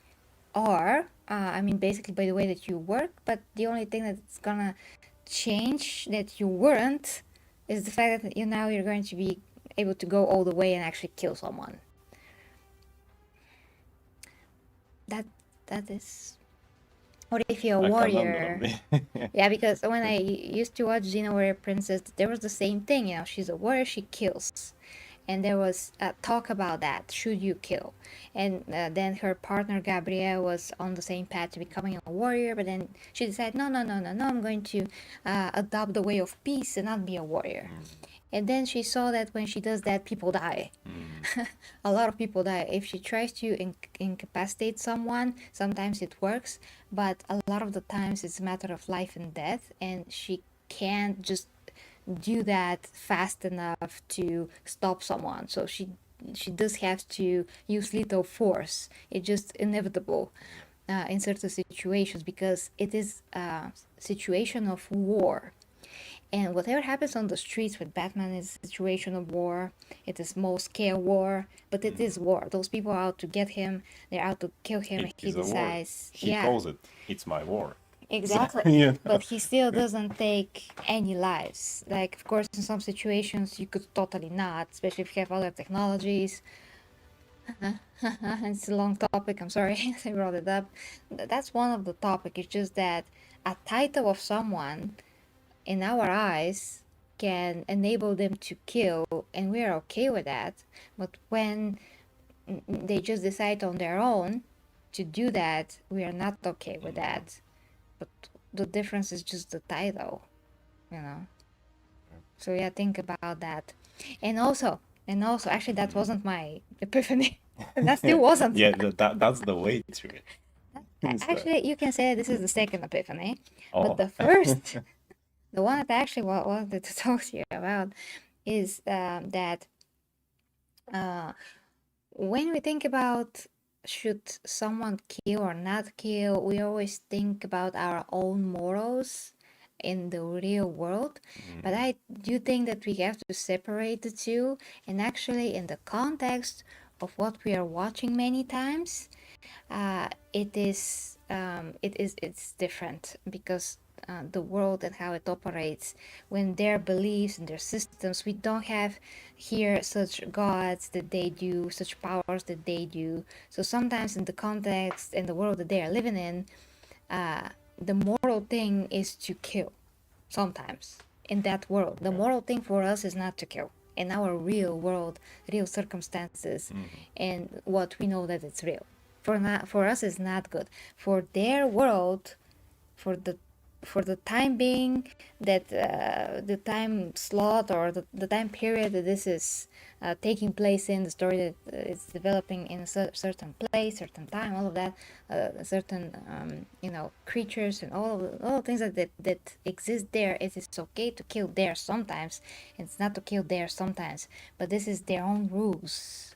are. I mean, basically by the way that you work, but the only thing that's gonna change that you weren't is the fact that you're going to be able to go all the way and actually kill someone. That is. Or if you're a warrior. Yeah, because when I used to watch Xena Warrior Princess, there was the same thing. She's a warrior, she kills. And there was talk about that. Should you kill? And then her partner Gabrielle was on the same path to becoming a warrior, but then she decided, no, I'm going to adopt the way of peace and not be a warrior. And then she saw that when she does that, people die. A lot of people die. If she tries to incapacitate someone, sometimes it works, but a lot of the times it's a matter of life and death, and she can't just do that fast enough to stop someone. So she does have to use lethal force. It's just inevitable in certain situations because it is a situation of war. And whatever happens on the streets with Batman is a situation of war. It is small scale war, but it is war. Those people are out to get him. They're out to kill him. It is a war. He calls it, "It's my war." Exactly. But he still doesn't take any lives. Like, of course, in some situations you could totally not, especially if you have other technologies. It's a long topic. I'm sorry I brought it up. That's one of the topics. It's just that a title of someone in our eyes can enable them to kill, and we're okay with that. But when they just decide on their own to do that, we are not okay with that. But the difference is just the title, So yeah, think about that. And also, actually, that wasn't my epiphany. That still wasn't. Yeah, that's the way to it. Actually, you can say this is the second epiphany, Oh. but the first. The one that I actually wanted to talk to you about is that when we think about should someone kill or not kill, we always think about our own morals in the real world. But I do think that we have to separate the two, and actually in the context of what we are watching many times, it's different because the world and how it operates, when their beliefs and their systems, we don't have here such gods that they do, such powers that they do. So sometimes in the context and the world that they are living in, the moral thing is to kill. Sometimes in that world, the moral thing for us is not to kill. In our real world, real circumstances, and what we know that it's real. For us is not good. For their world, for the for the time being, that the time slot or the time period that this is taking place in, the story that is developing in a certain place, certain time, all of that, certain creatures and all things that exist there. It is okay to kill there sometimes. It's not to kill there sometimes, but this is their own rules.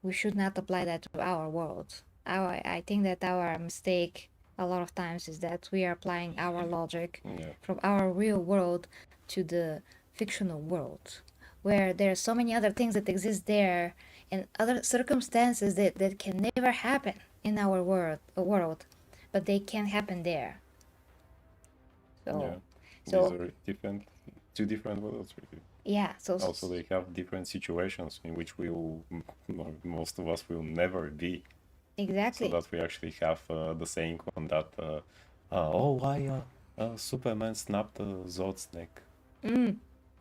We should not apply that to our world. I think that our mistake a lot of times is that we are applying our logic from our real world to the fictional world, where there are so many other things that exist there and other circumstances that can never happen in our world, but they can happen there. So, these are two different worlds, really. Yeah. So also they have different situations in which most of us will never be. Exactly. So that we actually have the saying on that. Why Superman snapped Zod's neck?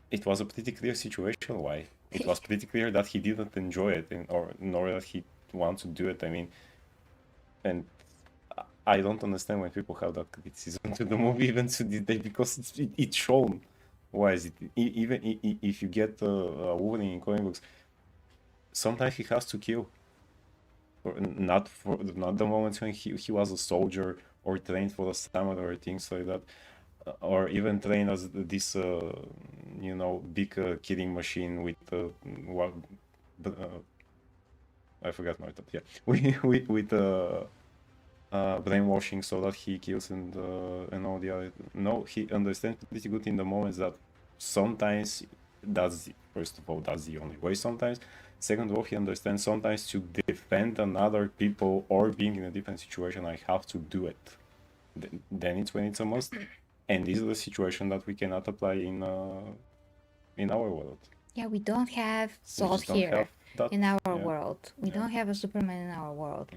It was a pretty clear situation why. It was pretty clear that he didn't enjoy it, nor that he wants to do it. I mean, and I don't understand when people have that criticism to the movie even to this day, because it's shown. Why is it? Even if you get Wolverine in comic books, sometimes he has to kill. Not the moments when he was a soldier or trained for the samurai or things like that, or even trained as this big killing machine with I forgot my thought. Yeah, with brainwashing so that he kills and all the other. No, he understands pretty good in the moments that sometimes first of all, that's the only way sometimes. Second of all, he understands sometimes to defend another people or being in a different situation, I have to do it. Then it's when it's a must. And this is the situation that we cannot apply in our world. Yeah, we don't have Zod here in our world. We don't have a Superman in our world.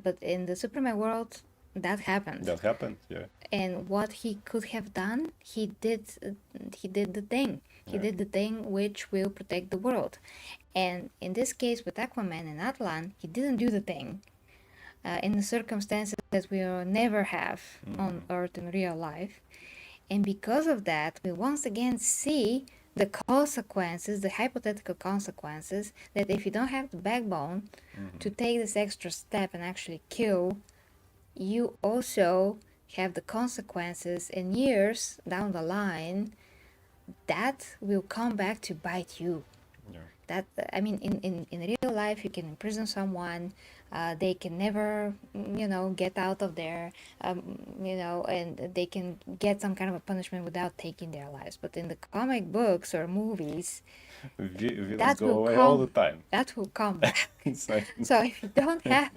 But in the Superman world, that happened. That happened, yeah. And what he could have done, he did the thing. He did the thing which will protect the world. And in this case with Aquaman and Atlan, he didn't do the thing in the circumstances that we will never have on Earth in real life. And because of that, we once again see the consequences, the hypothetical consequences, that if you don't have the backbone to take this extra step and actually kill, you also have the consequences in years down the line that will come back to bite you. That, I mean, in real life, you can imprison someone, they can never, get out of there, and they can get some kind of a punishment without taking their lives. But in the comic books or movies, that will go away all the time. That will come back. So if you don't have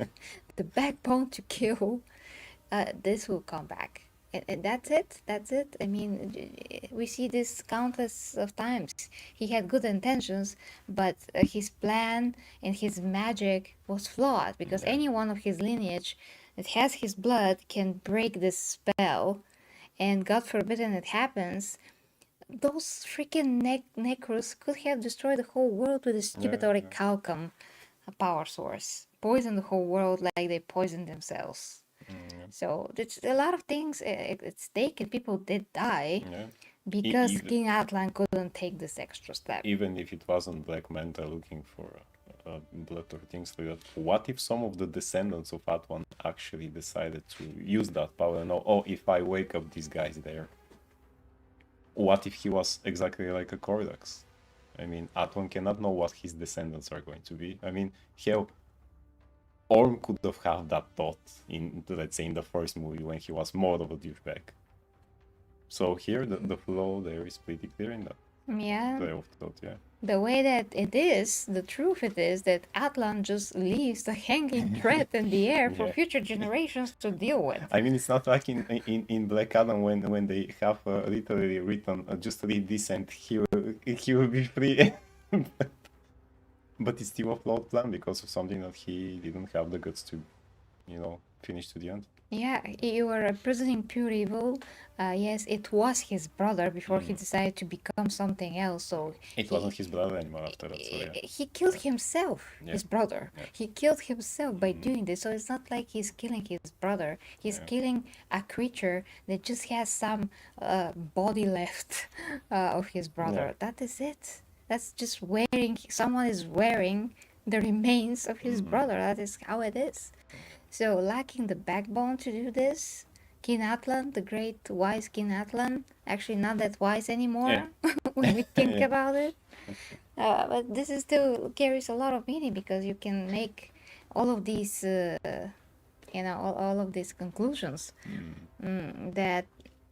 the backbone to kill, this will come back. And that's it. I mean, we see this countless of times. He had good intentions, but his plan and his magic was flawed, because any one of his lineage that has his blood can break this spell, and God forbid it happens. Those freaking Necrus could have destroyed the whole world with a stupid orichalcum power source. Poison the whole world like they poisoned themselves. So there's a lot of things at stake, and people did die because King Atlan couldn't take this extra step. Even if it wasn't Black Manta looking for blood or things like that, what if some of the descendants of Atlan actually decided to use that power and if I wake up these guys there? What if he was exactly like a Kordax? I mean, Atlan cannot know what his descendants are going to be. I mean, hell, Orm could have had that thought let's say, in the first movie when he was more of a douchebag. So here, the flow there is pretty clear in that. Yeah. Thought, The way that it is, the truth it is that Atlan just leaves the hanging threat in the air for future generations to deal with. I mean, it's not like in Black Adam when they have literally written, just read this and he will be free. But it's still a flawed plan because of something that he didn't have the guts to finish to the end. Yeah, you were representing pure evil. Yes, it was his brother before he decided to become something else. So It wasn't his brother anymore after that, so yeah. he killed himself, his brother. Yeah. He killed himself by doing this. So it's not like he's killing his brother. He's killing a creature that just has some body left of his brother. Yeah. That is it. That's just someone is wearing the remains of his brother. That is how it is. So lacking the backbone to do this, King Atlan, the great wise King Atlan, actually not that wise anymore when we think Yeah. about it. But this is still carries a lot of meaning because you can make all of these, all of these conclusions that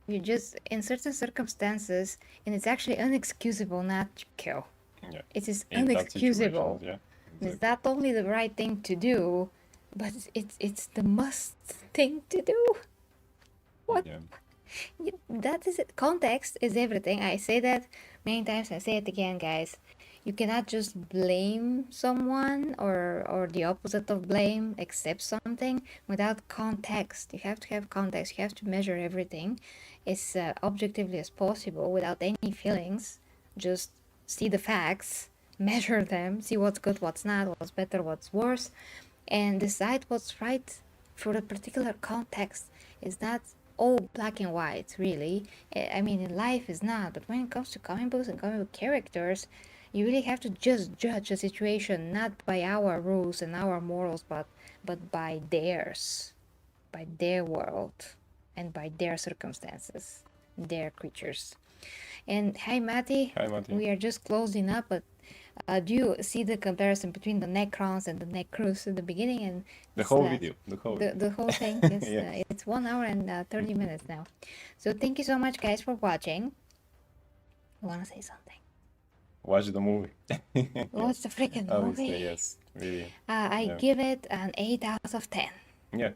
you just in certain circumstances, and it's actually unexcusable not to kill. Yeah. It is In that unexcusable. situation, It's not only the right thing to do, but it's the must thing to do. What? Yeah. That is it. Context is everything. I say that many times. I say it again, guys. You cannot just blame someone or the opposite of blame, accept something without context. You have to have context. You have to measure everything as objectively as possible without any feelings. Just see the facts, measure them, see what's good, what's not, what's better, what's worse, and decide what's right for a particular context. It's not all black and white, really. I mean, in life is not, but when it comes to comic books and comic book characters, you really have to just judge a situation not by our rules and our morals, but by theirs, by their world, and by their circumstances, their creatures. And hi, Matty. Hi, Matty. We are just closing up, but do you see the comparison between the Necrons and the Necrus in the beginning and The whole video. The whole video. the whole thing is Yes. it's 1 hour and 30 minutes now. So thank you so much, guys, for watching. I want to say something. Watch the movie. Watch the freaking Obviously, movie. yes. Really. I give it an 8 out of 10. Yeah,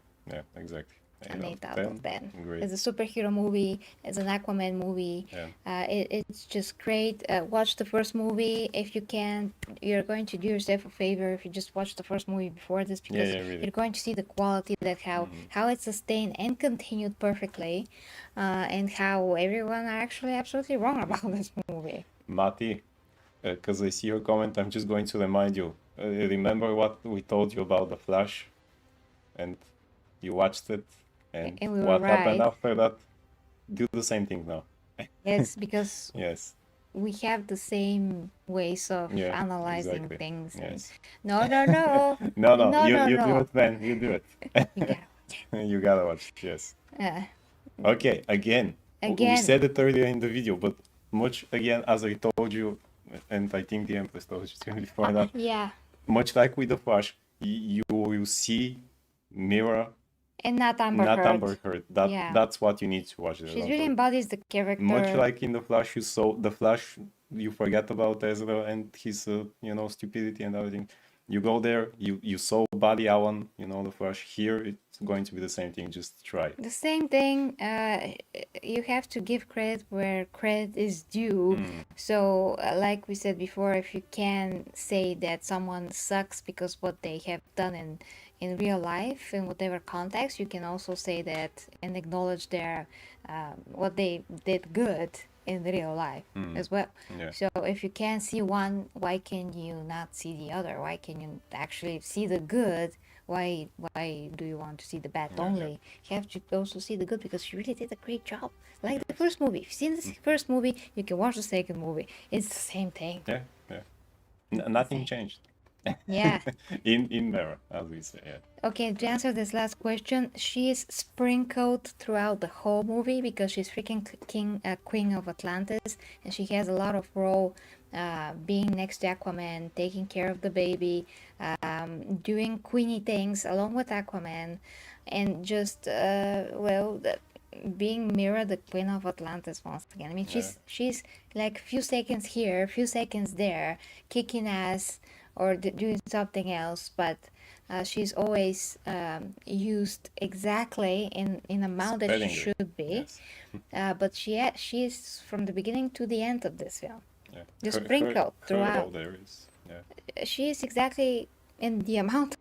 exactly. An 8 out of 10. Great. It's a superhero movie. It's an Aquaman movie. Yeah. It's just great. Watch the first movie if you can. You're going to do yourself a favor if you just watch the first movie before this, because really. you're going to see the quality, that how it's sustained and continued perfectly, and how everyone are actually absolutely wrong about this movie. Mati, because I see your comment, I'm just going to remind you. Remember what we told you about the Flash, and you watched it. And we were what happened right. after that? Do the same thing now. Yes, because Yes. we have the same ways of analyzing exactly. things. Yes. No. No, you do it, man. You do it. You gotta watch it. You gotta watch it, yes. Okay, again. We Again. said it earlier in the video, but much again, as I told you, and I think the Empress told you before that, Yeah. much like with the Flash, you will see Mira, And not Amber not Heard. Amber Heard. That's what you need to watch. She really embodies the character. Much like in the Flash, you saw the Flash, you forget about Ezra and his, stupidity and everything. You go there, you saw Buddy Allen, the Flash. Here, it's going to be the same thing. Just try it. The same thing. You have to give credit where credit is due. So, like we said before, if you can say that someone sucks because what they have done in real life, in whatever context, you can also say that and acknowledge their what they did good in real life as well. Yeah. So if you can see one, why can you not see the other? Why can you actually see the good? Why do you want to see the bad only? You have to also see the good because she really did a great job. Like the first movie. If you've seen the first movie, you can watch the second movie. It's the same thing. Yeah. Nothing changed. Yeah. in Mara, as we say. Yeah. Okay, to answer this last question, she is sprinkled throughout the whole movie because she's freaking queen of Atlantis, and she has a lot of role being next to Aquaman, taking care of the baby, doing queenie things along with Aquaman, and just being Mira, the queen of Atlantis once again. I mean, she's like few seconds here, few seconds there, kicking ass or doing something else, but she's always used exactly in amount that she should be. Yes. But she's from the beginning to the end of this film. Yeah. Just sprinkled throughout. There is. Yeah. She is exactly And the amount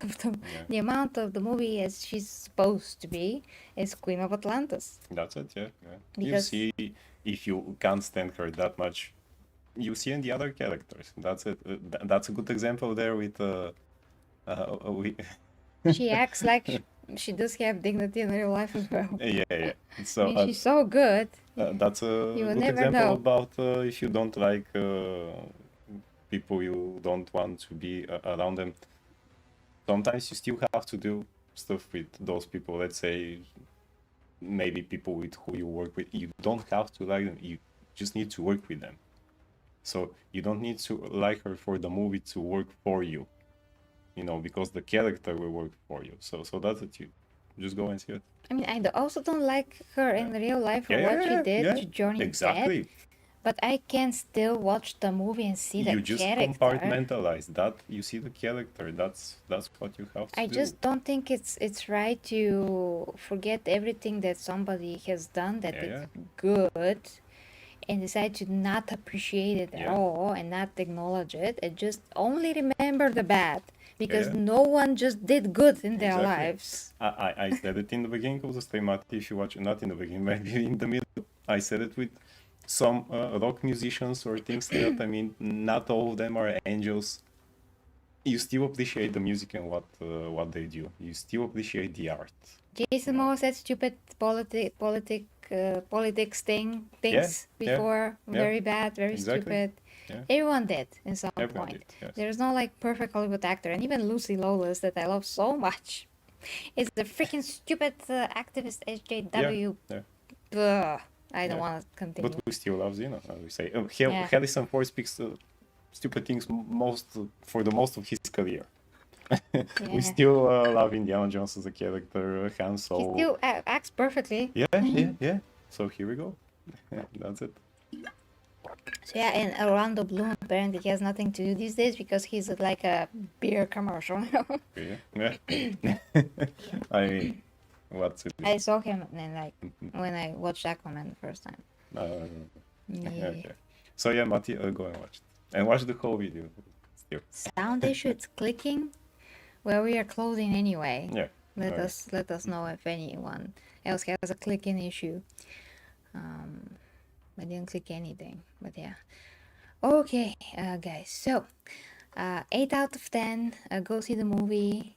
of the movie as she's supposed to be is Queen of Atlantis. That's it, yeah. You Because see, if you can't stand her that much, you see in the other characters. That's it. That's a good example there with we. she acts like she does have dignity in real life as well. Yeah. I So mean, she's so good. that's a You will good never example know. about if you don't like people, you don't want to be around them. Sometimes you still have to do stuff with those people. Let's say maybe people with who you work with. You don't have to like them. You just need to work with them. So you don't need to like her for the movie to work for you, because the character will work for you. So that's it. You just go and see it. I mean, I also don't like her in real life for what she did to Johnny exactly. Depp, but I can still watch the movie and see You the just character. compartmentalize that. You see the character. That's what you have to I do. just don't think it's right to forget everything that somebody has done that is good and decide to not appreciate it at all and not acknowledge it and just only remember the bad because no one just did good in their lives. I said it in the beginning of the stream, if you watch, not in the beginning, maybe in the middle. I said it with some rock musicians or things that, I mean, not all of them are angels. You still appreciate the music and what they do. You still appreciate the art. Jason Momoa said stupid politics things before. Very bad, very stupid. Everyone did in some point. There's no like perfect Hollywood actor, and even Lucy Lawless that I love so much is the freaking stupid activist SJW. Ugh, I don't want to continue. But we still love Xena, as we say. Harrison Ford speaks stupid things for the most of his career. We still love Indiana Jones as a character, Han Solo. He still acts perfectly. Yeah. So here we go. That's it. So yeah, and Orlando Bloom apparently he has nothing to do these days because he's like a beer commercial. Yeah. I mean, what's it? I saw him and when I watched Aquaman the first time. Okay. So yeah, Mati, go and watch it. And watch the whole video. Still. Sound issue, it's clicking. Well, we are closing anyway. Yeah. Let us know if anyone else has a clicking issue. I didn't click anything, but yeah. Okay, guys. So, 8 out of 10. Go see the movie.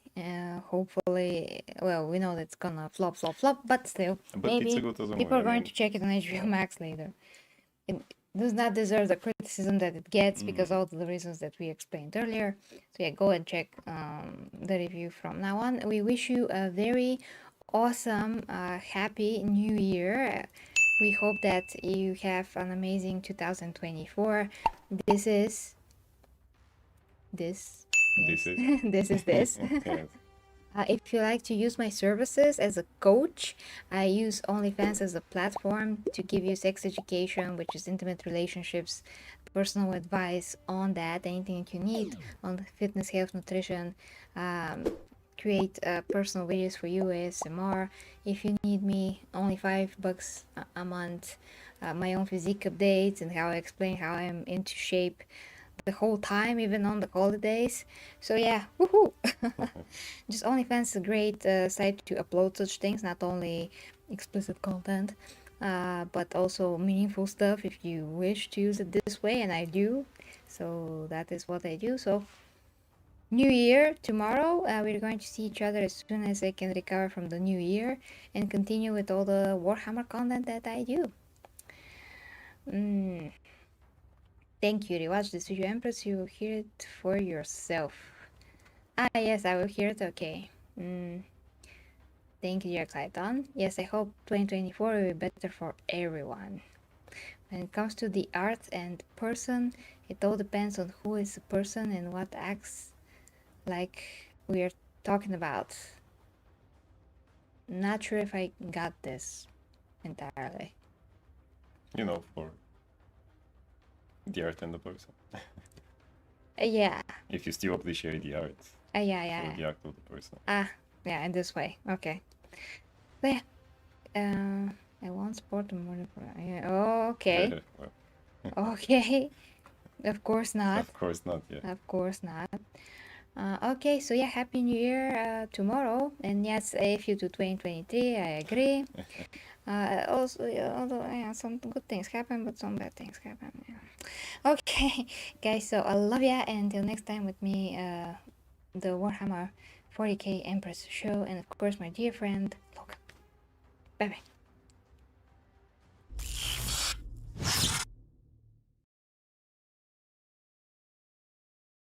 Hopefully, well, we know that's gonna flop, but still, maybe people are going to check it on HBO Max later. It does not deserve the criticism that it gets because of all the reasons that we explained earlier. So yeah, go and check the review from now on. We wish you a very awesome, happy new year. We hope that you have an amazing 2024. This is this. If you like to use my services as a coach, I use OnlyFans as a platform to give you sex education, which is intimate relationships, personal advice on that, anything that you need on fitness, health, nutrition, create personal videos for you, ASMR. If you need me, only $5 a month. My own physique updates and how I explain how I'm into shape the whole time, even on the holidays. So yeah, woohoo! Just OnlyFans is a great site to upload such things, not only explicit content, but also meaningful stuff if you wish to use it this way, and I do. So that is what I do. So New Year tomorrow, we're going to see each other as soon as I can recover from the new year and continue with all the Warhammer content that I do. Thank you. Rewatch this video, Empress. You will hear it for yourself. Ah, yes, I will hear it. Okay. Thank you, dear Clayton. Yes, I hope 2024 will be better for everyone. When it comes to the art and person, it all depends on who is the person and what acts like we're talking about. Not sure if I got this entirely. For the art and the person. Yeah. If you still appreciate the art. Yeah. The act of the person. Yeah, in this way. Okay. But yeah. I won't support the murder for okay. Okay. Of course not. Of course not, yeah. Of course not. Okay, so yeah, Happy New Year tomorrow. And yes, if you do 2023, I agree. Also, yeah, although yeah, some good things happen, but some bad things happen. Yeah. Okay, guys, so I love ya. And until next time with me, the Warhammer 40K Empress show, and of course, my dear friend, Logan. Bye bye.